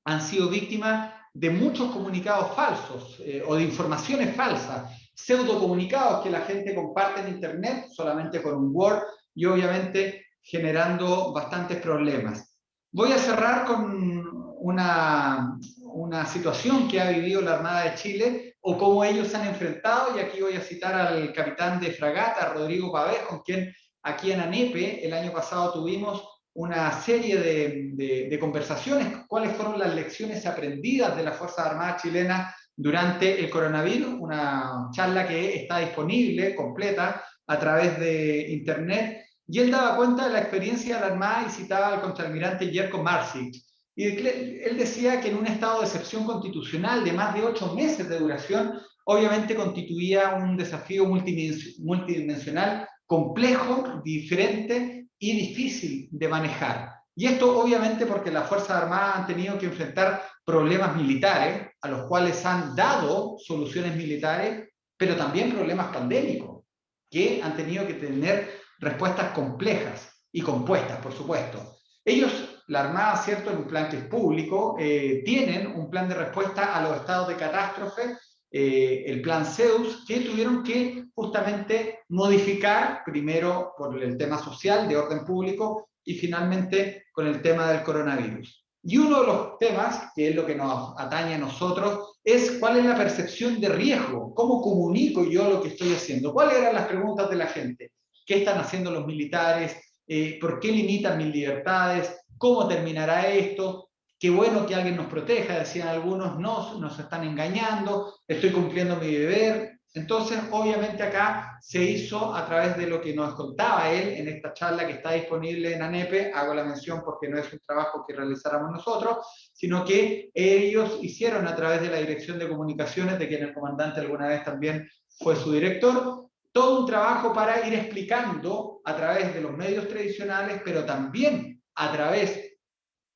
han sido víctimas de muchos comunicados falsos o de informaciones falsas, pseudocomunicados que la gente comparte en internet solamente con un Word, y obviamente generando bastantes problemas. Voy a cerrar con una situación que ha vivido la Armada de Chile o cómo ellos se han enfrentado, y aquí voy a citar al capitán de fragata, Rodrigo Pavés, con quien aquí en ANEPE el año pasado tuvimos una serie de conversaciones, cuáles fueron las lecciones aprendidas de las Fuerzas Armadas chilenas durante el coronavirus, una charla que está disponible, completa, a través de internet, y él daba cuenta de la experiencia de la Armada y citaba al contraalmirante Jerko Marcic. Y él decía que en un estado de excepción constitucional de más de 8 meses de duración, obviamente constituía un desafío multidimensional complejo, diferente y difícil de manejar. Y esto obviamente porque las Fuerzas Armadas han tenido que enfrentar problemas militares, a los cuales han dado soluciones militares, pero también problemas pandémicos, que han tenido que tener respuestas complejas y compuestas, por supuesto. Ellos, la Armada, cierto, en un plan que es público, tienen un plan de respuesta a los estados de catástrofe, el plan Zeus, que tuvieron que justamente modificar, primero por el tema social, de orden público, y finalmente con el tema del coronavirus. Y uno de los temas, que es lo que nos atañe a nosotros, es cuál es la percepción de riesgo, cómo comunico yo lo que estoy haciendo, cuáles eran las preguntas de la gente, qué están haciendo los militares, por qué limitan mis libertades, cómo terminará esto, qué bueno que alguien nos proteja, decían algunos, no, nos están engañando, estoy cumpliendo mi deber. Entonces, obviamente acá se hizo a través de lo que nos contaba él en esta charla que está disponible en ANEPE, hago la mención porque no es un trabajo que realizáramos nosotros, sino que ellos hicieron a través de la Dirección de Comunicaciones, de quien el comandante alguna vez también fue su director, todo un trabajo para ir explicando a través de los medios tradicionales, pero también a través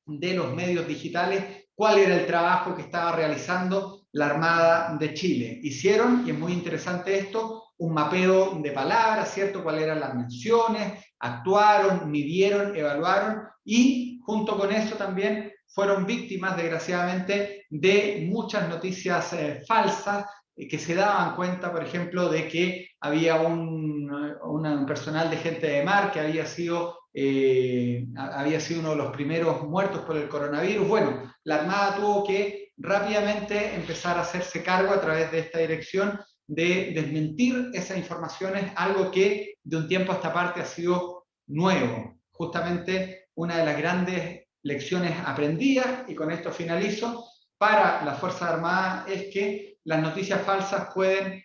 de los medios digitales, cuál era el trabajo que estaba realizando la Armada de Chile. Hicieron, y es muy interesante esto, un mapeo de palabras, ¿cierto? Cuáles eran las menciones, actuaron, midieron, evaluaron, y junto con eso también fueron víctimas, desgraciadamente, de muchas noticias falsas, que se daban cuenta, por ejemplo, de que había un personal de gente de mar que había sido uno de los primeros muertos por el coronavirus. Bueno, la Armada tuvo que rápidamente empezar a hacerse cargo a través de esta dirección de desmentir esas informaciones, algo que de un tiempo a esta parte ha sido nuevo. Justamente una de las grandes lecciones aprendidas, y con esto finalizo, para las Fuerzas Armadas es que las noticias falsas pueden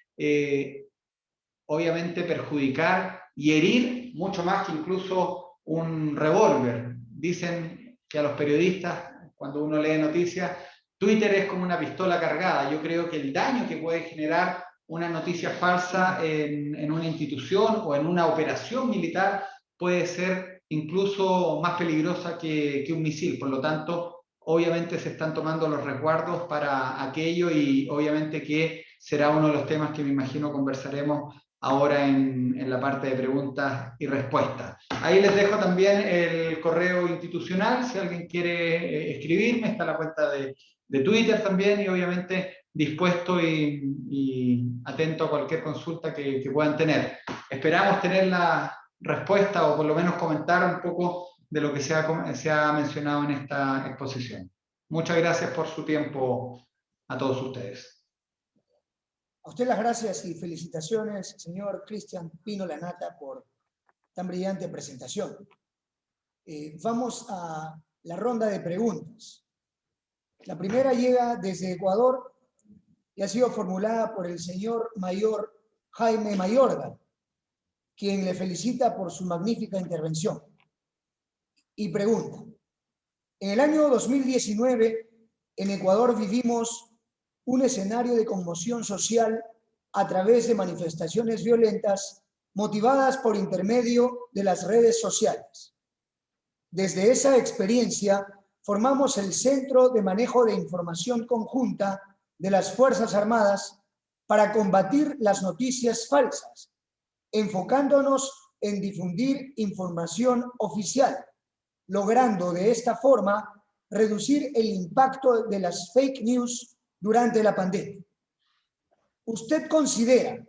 obviamente perjudicar y herir mucho más que incluso un revólver. Dicen que a los periodistas, cuando uno lee noticias, Twitter es como una pistola cargada. Yo creo que el daño que puede generar una noticia falsa en una institución o en una operación militar puede ser incluso más peligrosa que un misil. Por lo tanto, obviamente se están tomando los resguardos para aquello, y obviamente que será uno de los temas que me imagino conversaremos ahora en la parte de preguntas y respuestas. Ahí les dejo también el correo institucional, si alguien quiere escribirme, está la cuenta de Twitter también, y obviamente dispuesto y atento a cualquier consulta que puedan tener. Esperamos tener la respuesta, o por lo menos comentar un poco de lo que se ha mencionado en esta exposición. Muchas gracias por su tiempo a todos ustedes. A usted las gracias y felicitaciones, señor Cristian Pino Lanata, por tan brillante presentación. Vamos a la ronda de preguntas. La primera llega desde Ecuador y ha sido formulada por el señor mayor Jaime Mayorga, quien le felicita por su magnífica intervención. Y pregunta: en el año 2019, en Ecuador vivimos un escenario de conmoción social a través de manifestaciones violentas motivadas por intermedio de las redes sociales. Desde esa experiencia, formamos el Centro de Manejo de Información Conjunta de las Fuerzas Armadas para combatir las noticias falsas, enfocándonos en difundir información oficial, logrando de esta forma reducir el impacto de las fake news durante la pandemia. ¿Usted considera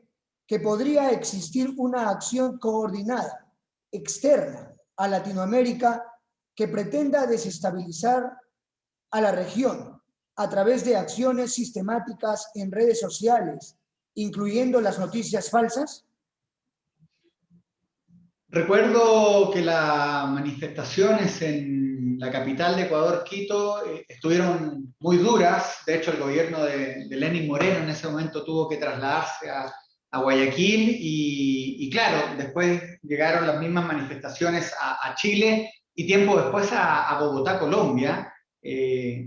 que podría existir una acción coordinada, externa, a Latinoamérica que pretenda desestabilizar a la región a través de acciones sistemáticas en redes sociales, incluyendo las noticias falsas? Recuerdo que las manifestaciones en la capital de Ecuador, Quito, estuvieron muy duras. De hecho, el gobierno de Lenín Moreno en ese momento tuvo que trasladarse a Guayaquil y claro, después llegaron las mismas manifestaciones a Chile y tiempo después a Bogotá, Colombia,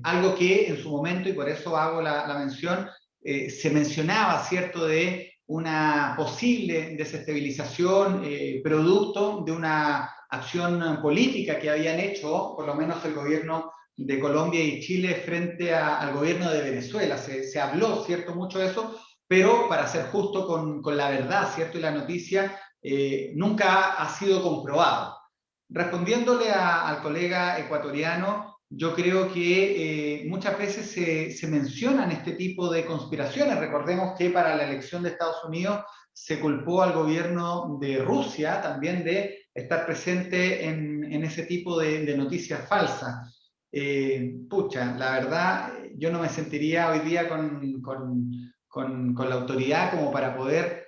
algo que en su momento, y por eso hago la mención, se mencionaba, ¿cierto?, de una posible desestabilización producto de una acción política que habían hecho, por lo menos el gobierno de Colombia y Chile frente al gobierno de Venezuela. Se habló, ¿cierto?, mucho de eso, pero para ser justo con la verdad, ¿cierto?, y la noticia, nunca ha sido comprobado. Respondiéndole al colega ecuatoriano, yo creo que muchas veces se mencionan este tipo de conspiraciones. Recordemos que para la elección de Estados Unidos se culpó al gobierno de Rusia también de estar presente en ese tipo de noticias falsas. La verdad, yo no me sentiría hoy día con la autoridad como para poder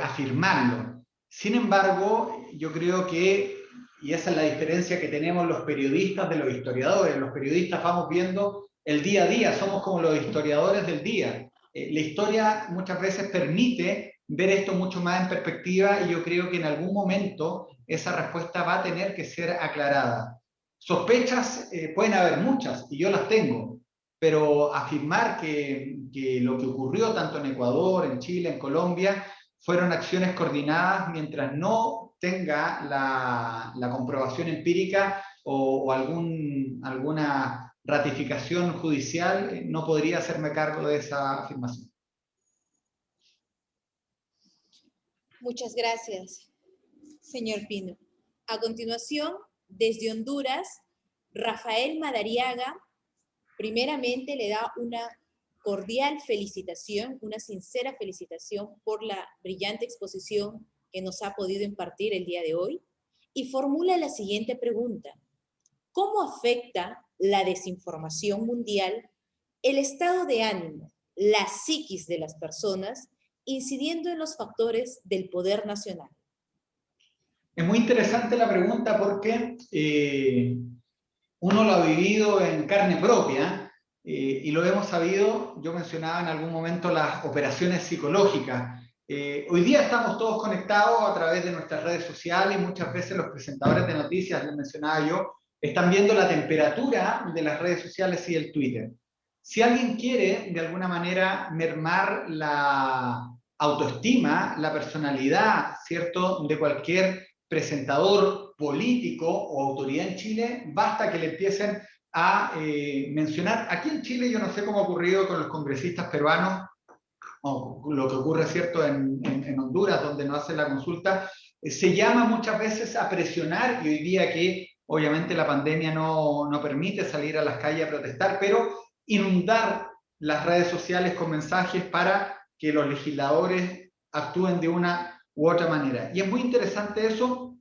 afirmarlo. Sin embargo, yo creo que, y esa es la diferencia que tenemos los periodistas de los historiadores, los periodistas vamos viendo el día a día, somos como los historiadores del día. La historia muchas veces permite ver esto mucho más en perspectiva y yo creo que en algún momento esa respuesta va a tener que ser aclarada. Sospechas pueden haber muchas y yo las tengo, pero afirmar que lo que ocurrió tanto en Ecuador, en Chile, en Colombia, fueron acciones coordinadas mientras no tenga la comprobación empírica o alguna ratificación judicial, no podría hacerme cargo de esa afirmación. Muchas gracias, señor Pino. A continuación, desde Honduras, Rafael Madariaga, primeramente le da una cordial felicitación, una sincera felicitación por la brillante exposición que nos ha podido impartir el día de hoy y formula la siguiente pregunta. ¿Cómo afecta la desinformación mundial el estado de ánimo, la psiquis de las personas, incidiendo en los factores del poder nacional? Es muy interesante la pregunta porque uno lo ha vivido en carne propia y lo hemos sabido. Yo mencionaba en algún momento las operaciones psicológicas. Hoy día estamos todos conectados a través de nuestras redes sociales y muchas veces los presentadores de noticias, les mencionaba yo, están viendo la temperatura de las redes sociales y el Twitter. Si alguien quiere de alguna manera mermar la autoestima, la personalidad, ¿cierto?, de cualquier presentador político o autoridad en Chile, basta que le empiecen a mencionar. Aquí en Chile yo no sé cómo ha ocurrido con los congresistas peruanos, o lo que ocurre, ¿cierto?, en Honduras, donde no hacen la consulta, se llama muchas veces a presionar, y hoy día que obviamente la pandemia no permite salir a las calles a protestar, pero inundar las redes sociales con mensajes para que los legisladores actúen de una u otra manera. Y es muy interesante eso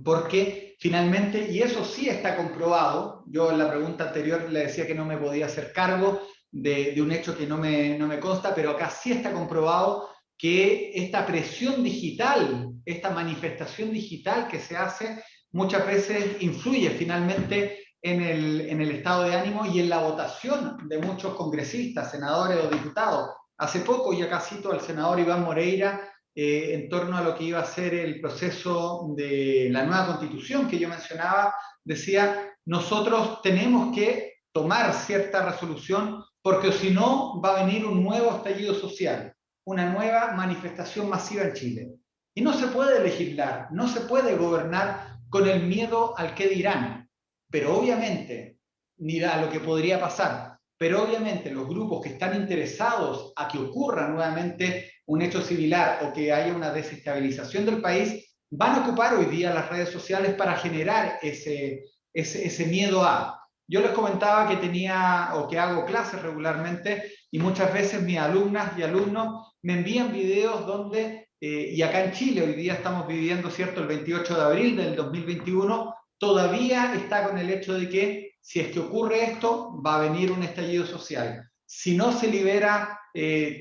porque finalmente, y eso sí está comprobado, yo en la pregunta anterior le decía que no me podía hacer cargo de un hecho que no me consta, pero acá sí está comprobado que esta presión digital, esta manifestación digital que se hace, muchas veces influye finalmente en el estado de ánimo y en la votación de muchos congresistas, senadores o diputados. Hace poco, y acá cito al senador Iván Moreira, en torno a lo que iba a ser el proceso de la nueva constitución que yo mencionaba, decía, nosotros tenemos que tomar cierta resolución porque si no va a venir un nuevo estallido social, una nueva manifestación masiva en Chile. Y no se puede legislar, no se puede gobernar con el miedo al qué dirán, pero obviamente, ni a lo que podría pasar, pero obviamente los grupos que están interesados a que ocurra nuevamente un hecho similar o que haya una desestabilización del país, van a ocupar hoy día las redes sociales para generar ese miedo a. Yo les comentaba que tenía o que hago clases regularmente y muchas veces mis alumnas y alumnos me envían videos donde y acá en Chile hoy día estamos viviendo, ¿cierto?, el 28 de abril del 2021, todavía está con el hecho de que si es que ocurre esto, va a venir un estallido social. Si no se libera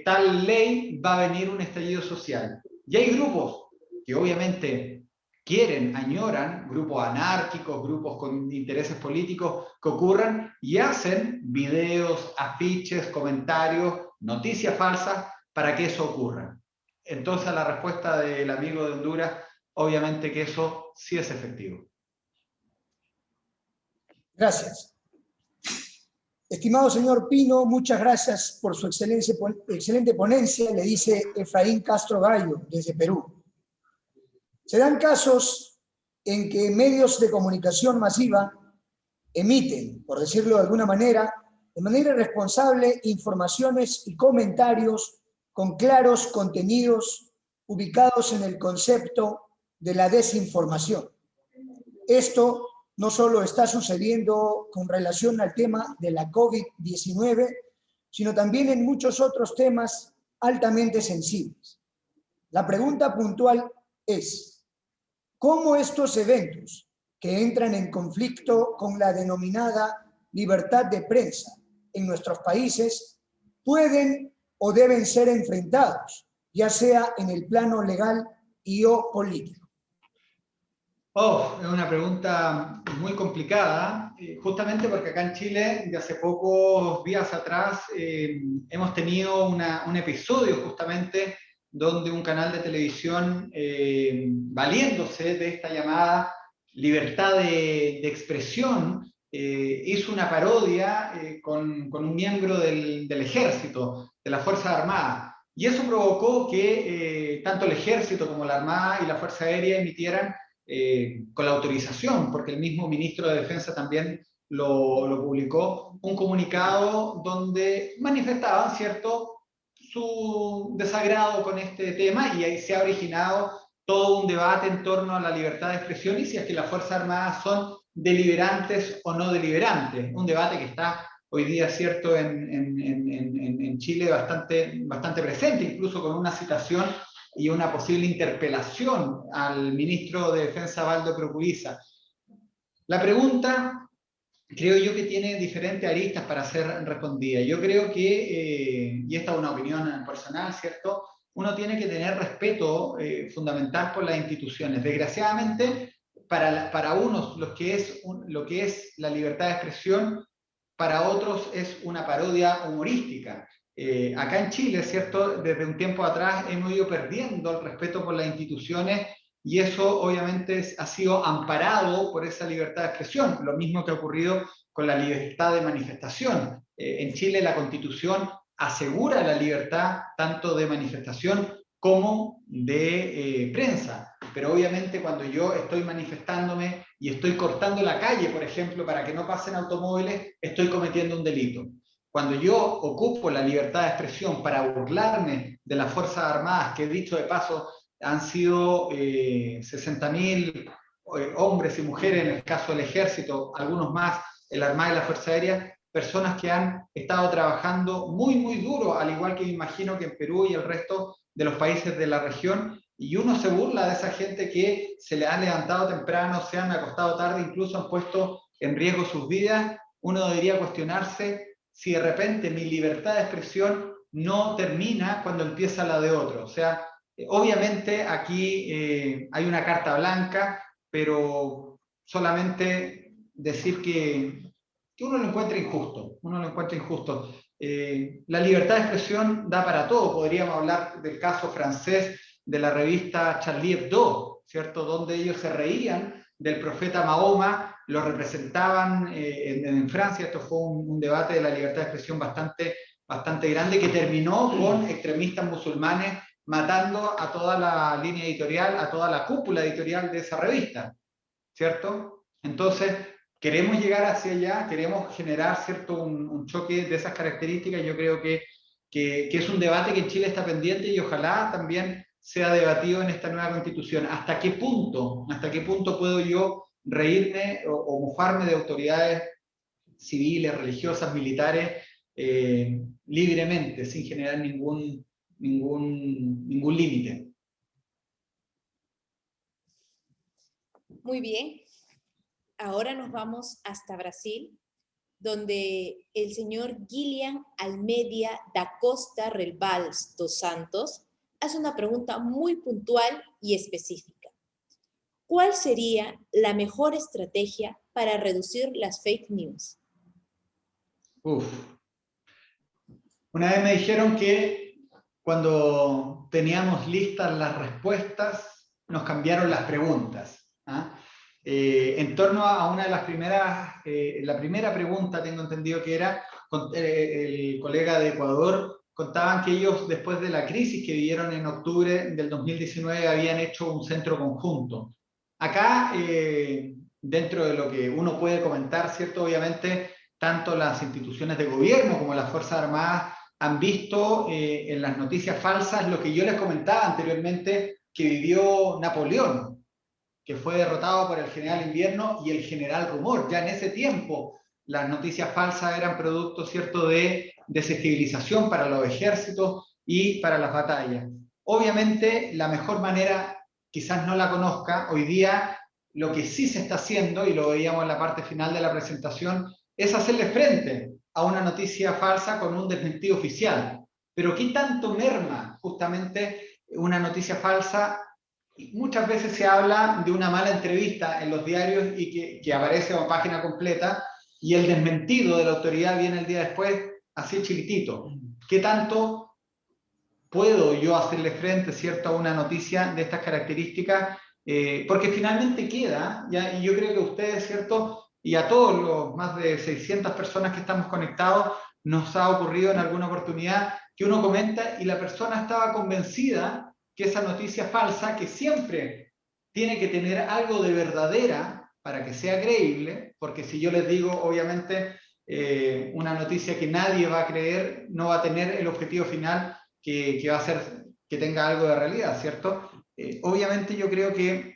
tal ley, va a venir un estallido social. Y hay grupos que obviamente quieren, añoran, grupos anárquicos, grupos con intereses políticos que ocurran y hacen videos, afiches, comentarios, noticias falsas para que eso ocurra. Entonces, la respuesta del amigo de Honduras, obviamente que eso sí es efectivo. Gracias. Estimado señor Pino, muchas gracias por su excelente ponencia, le dice Efraín Castro Gallo, desde Perú. Se dan casos en que medios de comunicación masiva emiten, por decirlo de alguna manera, de manera irresponsable, informaciones y comentarios con claros contenidos ubicados en el concepto de la desinformación. Esto no solo está sucediendo con relación al tema de la COVID-19, sino también en muchos otros temas altamente sensibles. La pregunta puntual es, ¿cómo estos eventos que entran en conflicto con la denominada libertad de prensa en nuestros países pueden o deben ser enfrentados, ya sea en el plano legal y o político? Es una pregunta muy complicada, justamente porque acá en Chile, de hace pocos días atrás, hemos tenido un episodio justamente donde un canal de televisión, valiéndose de esta llamada libertad de expresión, hizo una parodia con un miembro del ejército, de las Fuerzas Armadas. Y eso provocó que tanto el ejército como la Armada y la Fuerza Aérea emitieran con la autorización, porque el mismo ministro de Defensa también lo publicó, un comunicado donde manifestaban, ¿cierto?, su desagrado con este tema, y ahí se ha originado todo un debate en torno a la libertad de expresión y si es que las Fuerzas Armadas son deliberantes o no deliberantes. Un debate que está hoy día, ¿cierto?, en Chile bastante presente, incluso con una citación y una posible interpelación al ministro de Defensa, Waldo Procuriza. La pregunta, creo yo que tiene diferentes aristas para ser respondida. Yo creo que, y esta es una opinión personal, ¿cierto?, uno tiene que tener respeto fundamental por las instituciones. Desgraciadamente, para unos lo que es la libertad de expresión, para otros es una parodia humorística. Acá en Chile, ¿cierto?, desde un tiempo atrás hemos ido perdiendo el respeto por las instituciones y eso obviamente ha sido amparado por esa libertad de expresión, lo mismo que ha ocurrido con la libertad de manifestación. En Chile la Constitución asegura la libertad tanto de manifestación como de prensa, pero obviamente cuando yo estoy manifestándome y estoy cortando la calle, por ejemplo, para que no pasen automóviles, estoy cometiendo un delito. Cuando yo ocupo la libertad de expresión para burlarme de las Fuerzas Armadas, que dicho de paso han sido 60.000 hombres y mujeres en el caso del Ejército, algunos más en la Armada y la Fuerza Aérea, personas que han estado trabajando muy duro, al igual que me imagino que en Perú y el resto de los países de la región, y uno se burla de esa gente que se le han levantado temprano, se han acostado tarde, incluso han puesto en riesgo sus vidas. Uno debería cuestionarse si de repente mi libertad de expresión no termina cuando empieza la de otro. O sea, obviamente aquí hay una carta blanca, pero solamente decir que uno lo encuentra injusto, la libertad de expresión da para todo. Podríamos hablar del caso francés de la revista Charlie Hebdo, ¿cierto?, donde ellos se reían del profeta Mahoma, lo representaban en Francia. Esto fue un debate de la libertad de expresión bastante grande que terminó con extremistas musulmanes matando a toda la línea editorial, a toda la cúpula editorial de esa revista, ¿cierto? Entonces, queremos llegar hacia allá, queremos generar, ¿cierto?, un choque de esas características. Yo creo que es un debate que en Chile está pendiente y ojalá también sea debatido en esta nueva constitución. ¿Hasta qué punto puedo yo reírme o mofarme de autoridades civiles, religiosas, militares, libremente, sin generar ningún límite? Muy bien. Ahora nos vamos hasta Brasil, donde el señor Gillian Almeida da Costa Relvals dos Santos hace una pregunta muy puntual y específica. ¿Cuál sería la mejor estrategia para reducir las fake news? Una vez me dijeron que cuando teníamos listas las respuestas, nos cambiaron las preguntas. En torno a una de las primeras, la primera pregunta tengo entendido que era, el colega de Ecuador contaban que ellos después de la crisis que vivieron en octubre del 2019 habían hecho un centro conjunto. Acá, dentro de lo que uno puede comentar, ¿cierto? Obviamente, tanto las instituciones de gobierno como las Fuerzas Armadas han visto en las noticias falsas lo que yo les comentaba anteriormente que vivió Napoleón, que fue derrotado por el general Invierno y el general Rumor. Ya en ese tiempo las noticias falsas eran producto, ¿cierto?, de desestabilización para los ejércitos y para las batallas. Obviamente, la mejor manera, quizás no la conozca, hoy día lo que sí se está haciendo, y lo veíamos en la parte final de la presentación, es hacerle frente a una noticia falsa con un desmentido oficial. Pero ¿qué tanto merma justamente una noticia falsa? Muchas veces se habla de una mala entrevista en los diarios y que aparece a página completa y el desmentido de la autoridad viene el día después así chiquitito. ¿Qué tanto puedo yo hacerle frente, ¿cierto?, a una noticia de estas características? Porque finalmente queda, ¿ya? Y yo creo que a ustedes, ¿cierto?, y a todos los más de 600 personas que estamos conectados, nos ha ocurrido en alguna oportunidad que uno comenta y la persona estaba convencida que esa noticia falsa, que siempre tiene que tener algo de verdadera para que sea creíble, porque si yo les digo, obviamente, una noticia que nadie va a creer, no va a tener el objetivo final que va a ser que tenga algo de realidad, ¿cierto? Obviamente yo creo que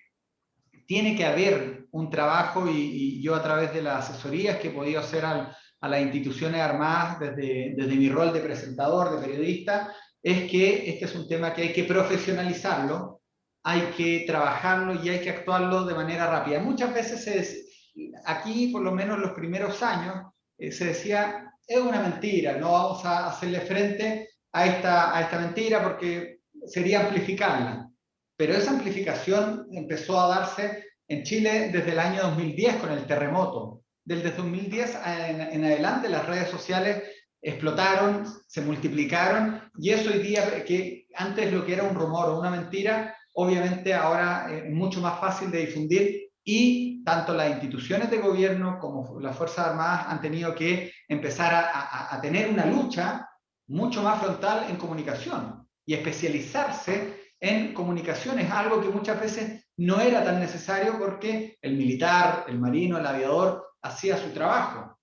tiene que haber un trabajo y yo a través de las asesorías que he podido hacer a las instituciones armadas desde mi rol de presentador, de periodista, es que este es un tema que hay que profesionalizarlo, hay que trabajarlo y hay que actuarlo de manera rápida. Muchas veces aquí, por lo menos en los primeros años, se decía, es una mentira, no vamos a hacerle frente a esta mentira porque sería amplificarla. Pero esa amplificación empezó a darse en Chile desde el año 2010 con el terremoto. Desde 2010 en adelante las redes sociales explotaron, se multiplicaron y eso hoy día, que antes lo que era un rumor o una mentira, obviamente ahora es mucho más fácil de difundir y tanto las instituciones de gobierno como las Fuerzas Armadas han tenido que empezar a tener una lucha mucho más frontal en comunicación y especializarse en comunicaciones, algo que muchas veces no era tan necesario porque el militar, el marino, el aviador hacía su trabajo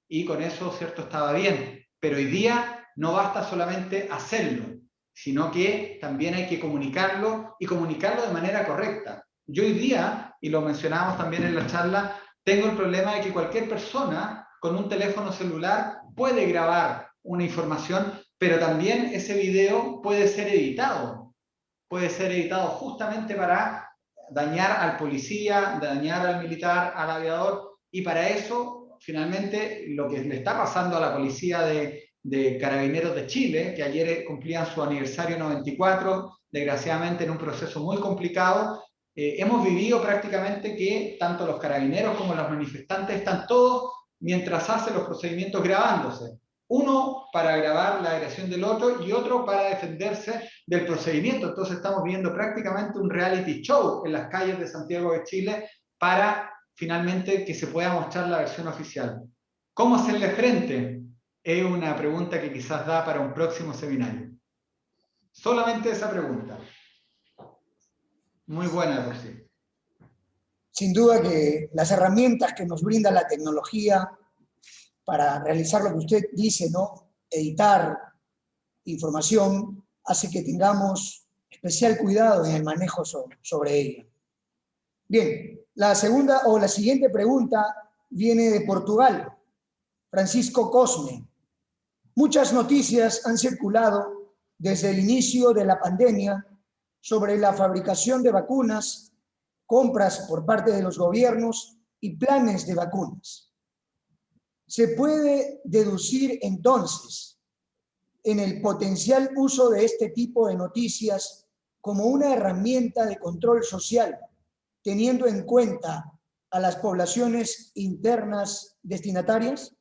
y con eso, ¿cierto?, estaba bien. Pero hoy día no basta solamente hacerlo, sino que también hay que comunicarlo y comunicarlo de manera correcta. Yo hoy día, y lo mencionábamos también en la charla, tengo el problema de que cualquier persona con un teléfono celular puede grabar una información, pero también ese video puede ser editado justamente para dañar al policía, dañar al militar, al aviador, y para eso, finalmente, lo que le está pasando a la policía de Carabineros de Chile, que ayer cumplían su aniversario 94, desgraciadamente en un proceso muy complicado, hemos vivido prácticamente que tanto los carabineros como los manifestantes están todos, mientras hacen los procedimientos, grabándose. Uno para grabar la agresión del otro y otro para defenderse del procedimiento. Entonces estamos viendo prácticamente un reality show en las calles de Santiago de Chile para finalmente que se pueda mostrar la versión oficial. ¿Cómo hacerle frente? Es una pregunta que quizás da para un próximo seminario. Solamente esa pregunta. Muy buena, Rosy. Sin duda que las herramientas que nos brinda la tecnología para realizar lo que usted dice, ¿no?, editar información, hace que tengamos especial cuidado en el manejo sobre ella. Bien, la siguiente pregunta viene de Portugal. Francisco Cosme. Muchas noticias han circulado desde el inicio de la pandemia sobre la fabricación de vacunas compras por parte de los gobiernos y planes de vacunas. Se puede deducir entonces en el potencial uso de este tipo de noticias como una herramienta de control social, teniendo en cuenta a las poblaciones internas destinatarias?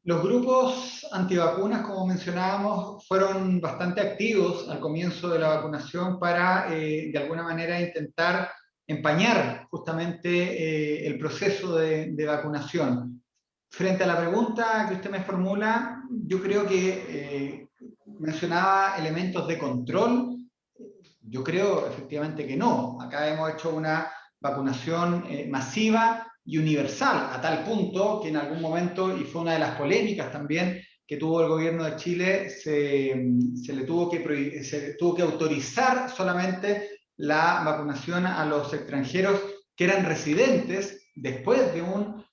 Los grupos antivacunas, como mencionábamos, fueron bastante activos al comienzo de la vacunación para, de alguna manera, intentar empañar justamente el proceso de vacunación. Frente a la pregunta que usted me formula, yo creo que mencionaba elementos de control. Yo creo efectivamente que no. Acá hemos hecho una vacunación masiva y universal, a tal punto que en algún momento, y fue una de las polémicas también que tuvo el gobierno de Chile, se tuvo que autorizar solamente la vacunación a los extranjeros que eran residentes después de un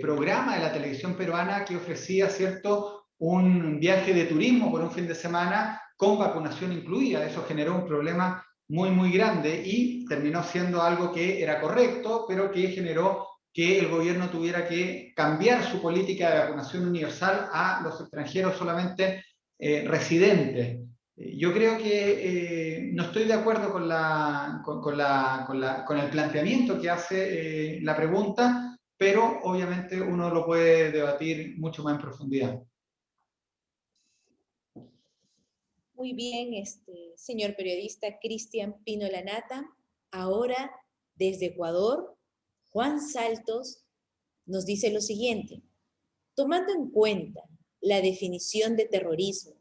programa de la televisión peruana que ofrecía, ¿cierto?, un viaje de turismo por un fin de semana con vacunación incluida. Eso generó un problema muy, muy grande y terminó siendo algo que era correcto, pero que generó que el gobierno tuviera que cambiar su política de vacunación universal a los extranjeros solamente residentes. Yo creo que no estoy de acuerdo con el planteamiento que hace la pregunta, pero obviamente uno lo puede debatir mucho más en profundidad. Muy bien, señor periodista Cristian Pino Lanata. Ahora, desde Ecuador, Juan Saltos nos dice lo siguiente: tomando en cuenta la definición de terrorismo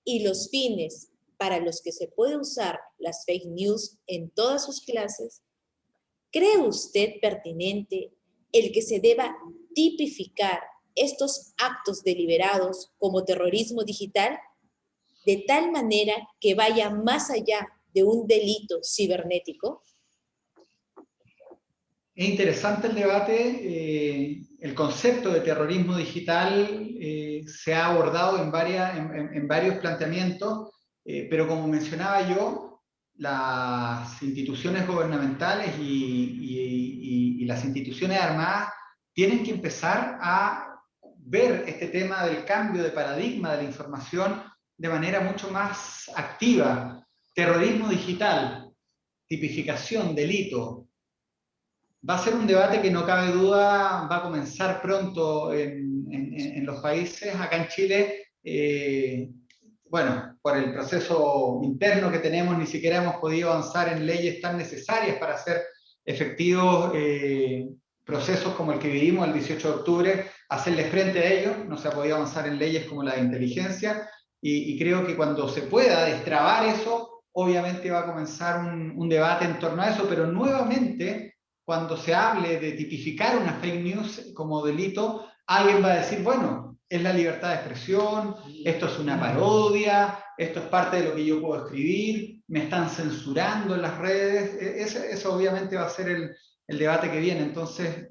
y los fines para los que se puede usar las fake news en todas sus clases, ¿cree usted pertinente el que se deba tipificar estos actos deliberados como terrorismo digital, de tal manera que vaya más allá de un delito cibernético? Es interesante el debate. El concepto de terrorismo digital se ha abordado en varios planteamientos, pero como mencionaba yo, las instituciones gubernamentales y las instituciones armadas tienen que empezar a ver este tema del cambio de paradigma de la información de manera mucho más activa. Terrorismo digital, tipificación, delito. Va a ser un debate que no cabe duda, va a comenzar pronto en los países. Acá en Chile, bueno, por el proceso interno que tenemos, ni siquiera hemos podido avanzar en leyes tan necesarias para hacer efectivos procesos como el que vivimos el 18 de octubre, hacerle frente a ellos. No se ha podido avanzar en leyes como la de inteligencia, y creo que cuando se pueda destrabar eso, obviamente va a comenzar un debate en torno a eso, pero nuevamente, cuando se hable de tipificar una fake news como delito, alguien va a decir, bueno, es la libertad de expresión, esto es una parodia, esto es parte de lo que yo puedo escribir, me están censurando en las redes. Eso obviamente va a ser el debate que viene. Entonces,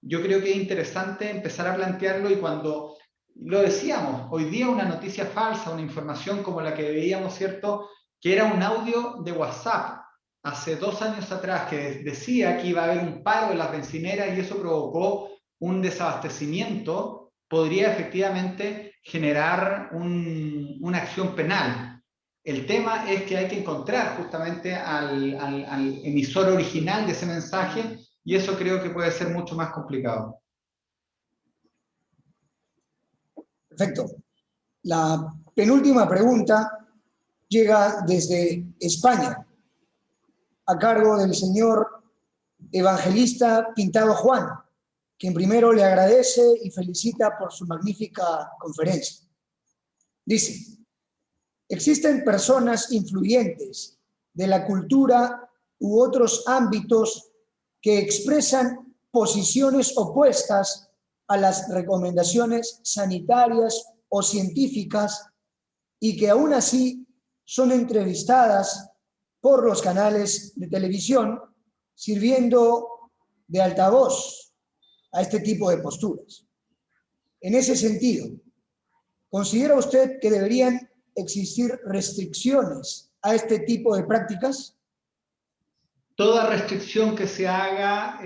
yo creo que es interesante empezar a plantearlo, y cuando lo decíamos, hoy día una noticia falsa, una información como la que veíamos, ¿cierto?, que era un audio de WhatsApp hace 2 años atrás que decía que iba a haber un paro en las bencineras y eso provocó un desabastecimiento, podría efectivamente generar una acción penal. El tema es que hay que encontrar justamente al emisor original de ese mensaje, y eso creo que puede ser mucho más complicado. Perfecto. La penúltima pregunta llega desde España, a cargo del señor Evangelista Pintado Juan, quien primero le agradece y felicita por su magnífica conferencia. Dice: existen personas influyentes de la cultura u otros ámbitos que expresan posiciones opuestas a las recomendaciones sanitarias o científicas y que aún así son entrevistadas por los canales de televisión, sirviendo de altavoz a este tipo de posturas. En ese sentido, ¿considera usted que deberían existir restricciones a este tipo de prácticas? Toda restricción que se haga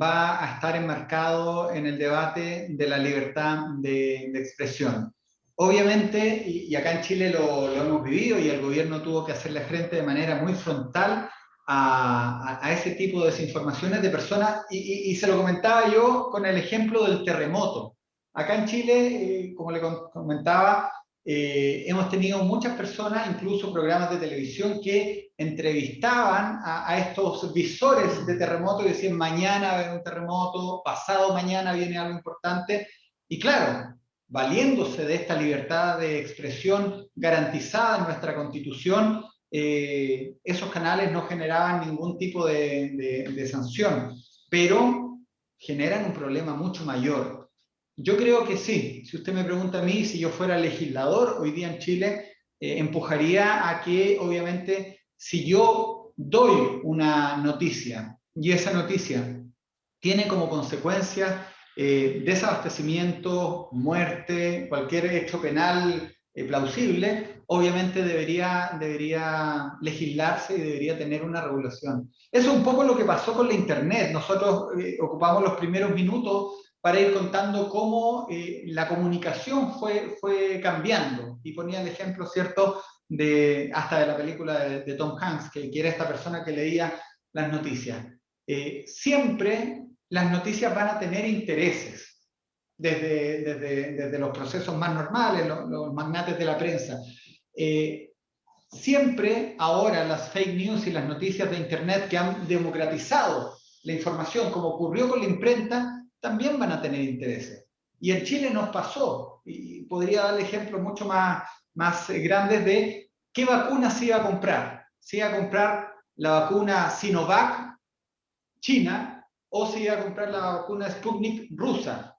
va a estar enmarcado en el debate de la libertad de expresión. Obviamente, y acá en Chile lo hemos vivido y el gobierno tuvo que hacerle frente de manera muy frontal a ese tipo de desinformaciones de personas, y se lo comentaba yo con el ejemplo del terremoto. Acá en Chile, como le comentaba, hemos tenido muchas personas, incluso programas de televisión, que entrevistaban a estos visores de terremoto y decían: mañana va a haber un terremoto, pasado mañana viene algo importante. Y claro, valiéndose de esta libertad de expresión garantizada en nuestra Constitución, esos canales no generaban ningún tipo de sanción, pero generan un problema mucho mayor. Yo creo que sí. Si usted me pregunta a mí, si yo fuera legislador hoy día en Chile, empujaría a que, obviamente, si yo doy una noticia y esa noticia tiene como consecuencia desabastecimiento, muerte, cualquier hecho penal plausible, obviamente debería legislarse y debería tener una regulación. Eso es un poco lo que pasó con la Internet. Nosotros ocupamos los primeros minutos para ir contando cómo la comunicación fue cambiando. Y ponía el ejemplo, ¿cierto?, hasta de la película de Tom Hanks, que era esta persona que leía las noticias. Siempre las noticias van a tener intereses, desde los procesos más normales, los magnates de la prensa. Siempre ahora las fake news y las noticias de Internet, que han democratizado la información, como ocurrió con la imprenta, también van a tener intereses. Y en Chile nos pasó, y podría darle ejemplos mucho más grandes de qué vacuna se iba a comprar. ¿Se iba a comprar la vacuna Sinovac, China, o se iba a comprar la vacuna Sputnik, rusa?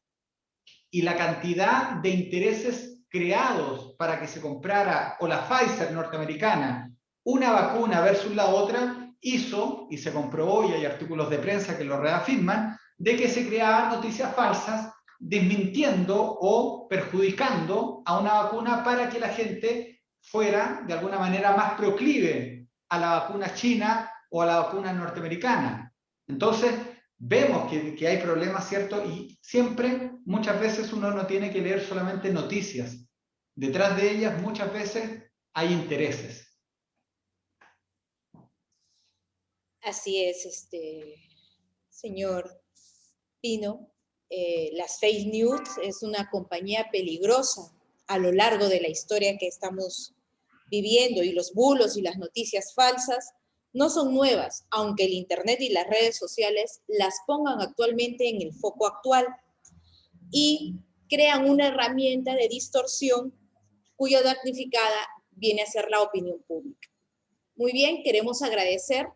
Y la cantidad de intereses creados para que se comprara, o la Pfizer norteamericana, una vacuna versus la otra, hizo, y se comprobó, y hay artículos de prensa que lo reafirman, de que se creaban noticias falsas desmintiendo o perjudicando a una vacuna para que la gente fuera de alguna manera más proclive a la vacuna china o a la vacuna norteamericana. Entonces vemos que hay problemas, ¿cierto? Y siempre, muchas veces uno no tiene que leer solamente noticias. Detrás de ellas muchas veces hay intereses. Así es, señor Pino. Las fake news es una compañía peligrosa a lo largo de la historia que estamos viviendo, y los bulos y las noticias falsas no son nuevas, aunque el Internet y las redes sociales las pongan actualmente en el foco actual y crean una herramienta de distorsión cuya damnificada viene a ser la opinión pública. Muy bien, queremos agradecer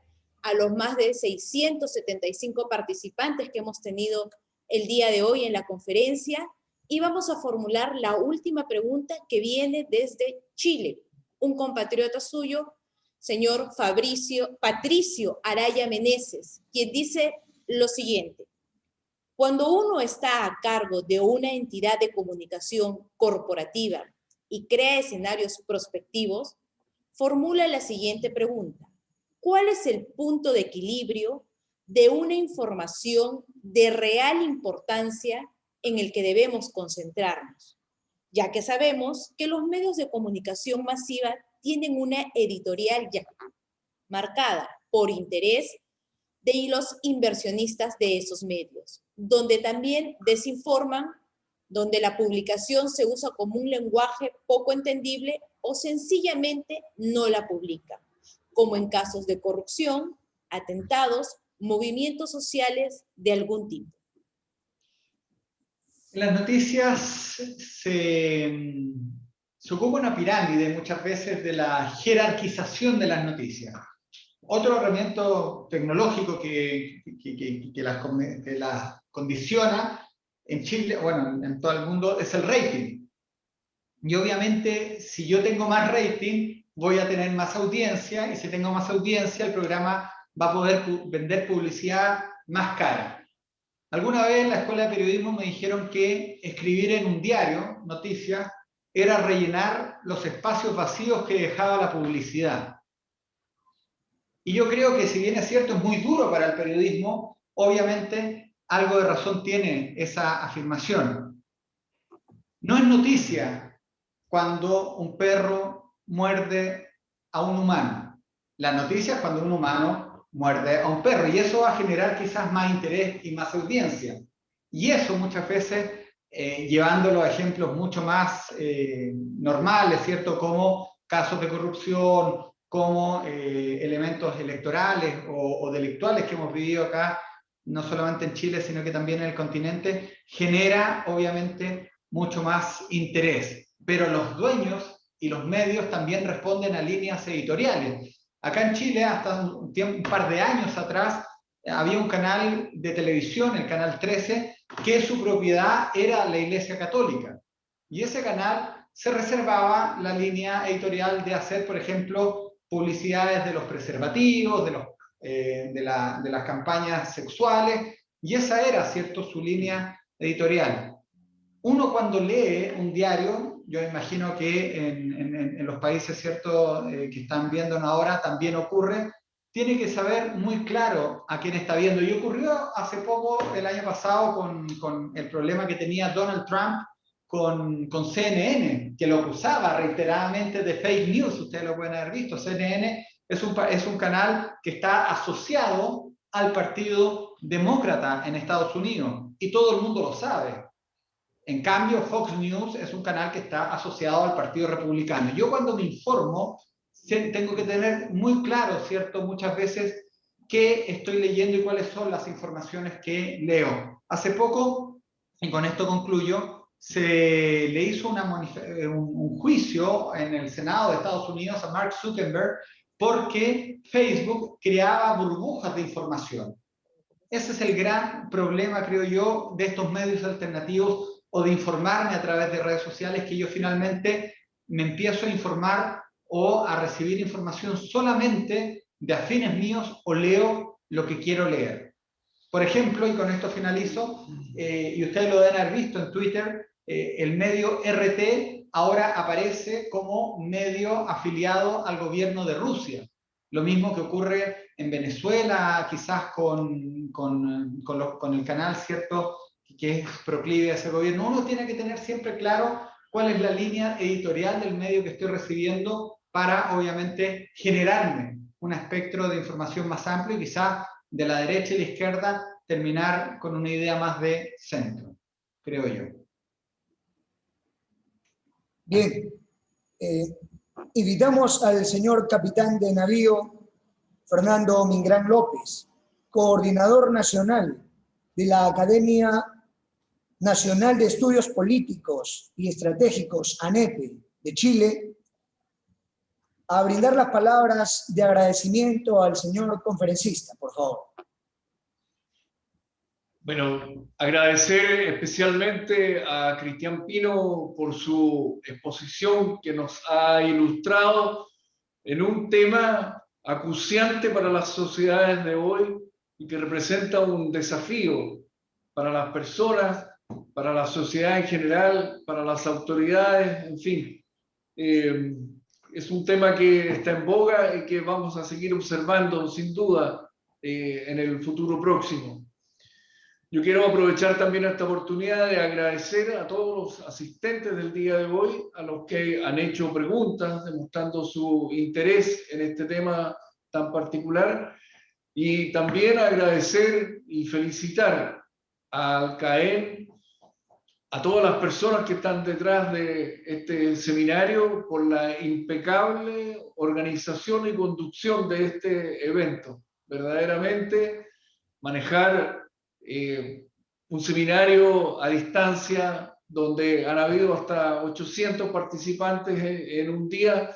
a los más de 675 participantes que hemos tenido el día de hoy en la conferencia, y vamos a formular la última pregunta, que viene desde Chile. Un compatriota suyo, señor Patricio Araya Meneses, quien dice lo siguiente: cuando uno está a cargo de una entidad de comunicación corporativa y crea escenarios prospectivos, formula la siguiente pregunta: ¿cuál es el punto de equilibrio de una información de real importancia en el que debemos concentrarnos? Ya que sabemos que los medios de comunicación masiva tienen una editorial ya marcada por interés de los inversionistas de esos medios, donde también desinforman, donde la publicación se usa como un lenguaje poco entendible o sencillamente no la publica, como en casos de corrupción, atentados, movimientos sociales de algún tipo. En las noticias se ocupa una pirámide muchas veces de la jerarquización de las noticias. Otro elemento tecnológico que las condiciona en Chile, bueno, en todo el mundo, es el rating. Y obviamente, si yo tengo más rating, voy a tener más audiencia, y si tengo más audiencia, el programa va a poder vender publicidad más cara. Alguna vez en la escuela de periodismo me dijeron que escribir en un diario, noticias, era rellenar los espacios vacíos que dejaba la publicidad. Y yo creo que, si bien es cierto, es muy duro para el periodismo, obviamente algo de razón tiene esa afirmación. No es noticia cuando un perro muerde a un humano. La noticia es cuando un humano muerde a un perro, y eso va a generar quizás más interés y más audiencia. Y eso muchas veces, llevándolo a ejemplos mucho más normales, ¿cierto? Como casos de corrupción, como elementos electorales o delictuales que hemos vivido acá, no solamente en Chile, sino que también en el continente, genera obviamente mucho más interés. Pero los dueños y los medios también responden a líneas editoriales. Acá en Chile, hasta un par de años atrás, había un canal de televisión, el Canal 13, que su propiedad era la Iglesia Católica. Y ese canal se reservaba la línea editorial de hacer, por ejemplo, publicidades de los preservativos, de las campañas sexuales, y esa era, ¿cierto?, su línea editorial. Uno, cuando lee un diario, yo imagino que en los países, ¿cierto?, que están viendo ahora también ocurre, tiene que saber muy claro a quién está viendo. Y ocurrió hace poco, el año pasado, con el problema que tenía Donald Trump con CNN, que lo acusaba reiteradamente de fake news. Ustedes lo pueden haber visto. CNN es un canal que está asociado al Partido Demócrata en Estados Unidos, y todo el mundo lo sabe. En cambio, Fox News es un canal que está asociado al Partido Republicano. Yo, cuando me informo, tengo que tener muy claro, ¿cierto?, muchas veces qué estoy leyendo y cuáles son las informaciones que leo. Hace poco, y con esto concluyo, se le hizo un juicio en el Senado de Estados Unidos a Mark Zuckerberg porque Facebook creaba burbujas de información. Ese es el gran problema, creo yo, de estos medios alternativos, o de informarme a través de redes sociales, que yo finalmente me empiezo a informar o a recibir información solamente de afines míos, o leo lo que quiero leer. Por ejemplo, y con esto finalizo, y ustedes lo deben haber visto en Twitter, el medio RT ahora aparece como medio afiliado al gobierno de Rusia. Lo mismo que ocurre en Venezuela, quizás con el canal, ¿cierto?, que es proclive a ese gobierno. Uno tiene que tener siempre claro cuál es la línea editorial del medio que estoy recibiendo, para, obviamente, generarme un espectro de información más amplio, y quizás de la derecha y la izquierda terminar con una idea más de centro, creo yo. Bien, invitamos al señor capitán de navío Fernando Mingrán López, coordinador nacional de la Academia Nacional de Estudios Políticos y Estratégicos, ANEPE, de Chile, a brindar las palabras de agradecimiento al señor conferencista, por favor. Bueno, agradecer especialmente a Cristian Pino por su exposición, que nos ha ilustrado en un tema acuciante para las sociedades de hoy y que representa un desafío para las personas, para la sociedad en general, para las autoridades, en fin. Es un tema que está en boga y que vamos a seguir observando sin duda en el futuro próximo. Yo quiero aprovechar también esta oportunidad de agradecer a todos los asistentes del día de hoy, a los que han hecho preguntas, demostrando su interés en este tema tan particular, y también agradecer y felicitar al CAEN, a todas las personas que están detrás de este seminario, por la impecable organización y conducción de este evento. Verdaderamente, manejar un seminario a distancia donde han habido hasta 800 participantes en un día,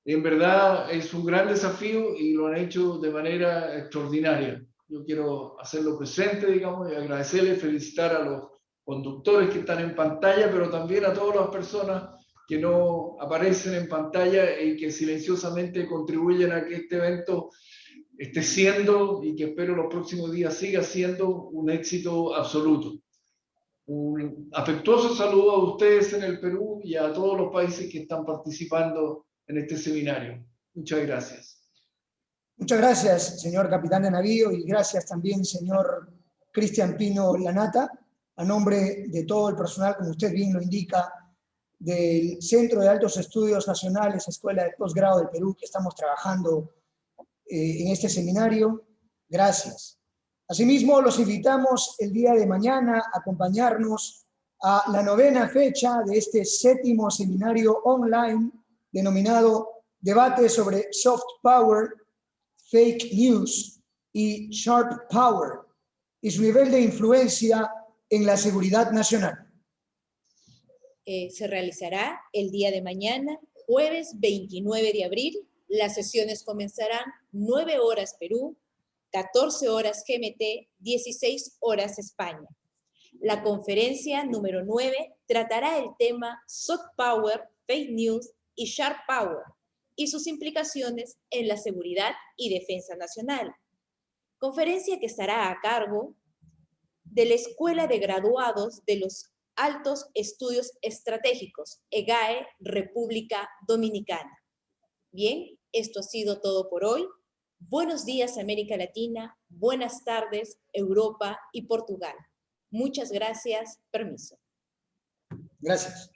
en verdad es un gran desafío, y lo han hecho de manera extraordinaria. Yo quiero hacerlo presente, digamos, y agradecerle, felicitar a los conductores que están en pantalla, pero también a todas las personas que no aparecen en pantalla y que silenciosamente contribuyen a que este evento esté siendo, y que espero los próximos días siga siendo, un éxito absoluto. Un afectuoso saludo a ustedes en el Perú y a todos los países que están participando en este seminario. Muchas gracias. Muchas gracias, señor capitán de navío, y gracias también, señor Cristian Pino Lanata, a nombre de todo el personal, como usted bien lo indica, del Centro de Altos Estudios Nacionales, Escuela de Posgrado del Perú, que estamos trabajando en este seminario. Gracias. Asimismo, los invitamos el día de mañana a acompañarnos a la 9ª fecha de este 7º seminario online denominado Debate sobre Soft Power, Fake News y Sharp Power y su nivel de influencia en la seguridad nacional. Se realizará el día de mañana, jueves 29 de abril. Las sesiones comenzarán 9 horas Perú, 14 horas GMT, 16 horas España. La conferencia número 9 tratará el tema Soft Power, Fake News y Sharp Power y sus implicaciones en la seguridad y defensa nacional. Conferencia que estará a cargo de la Escuela de Graduados de los Altos Estudios Estratégicos, EGAE, República Dominicana. Bien, esto ha sido todo por hoy. Buenos días, América Latina. Buenas tardes, Europa y Portugal. Muchas gracias. Permiso. Gracias.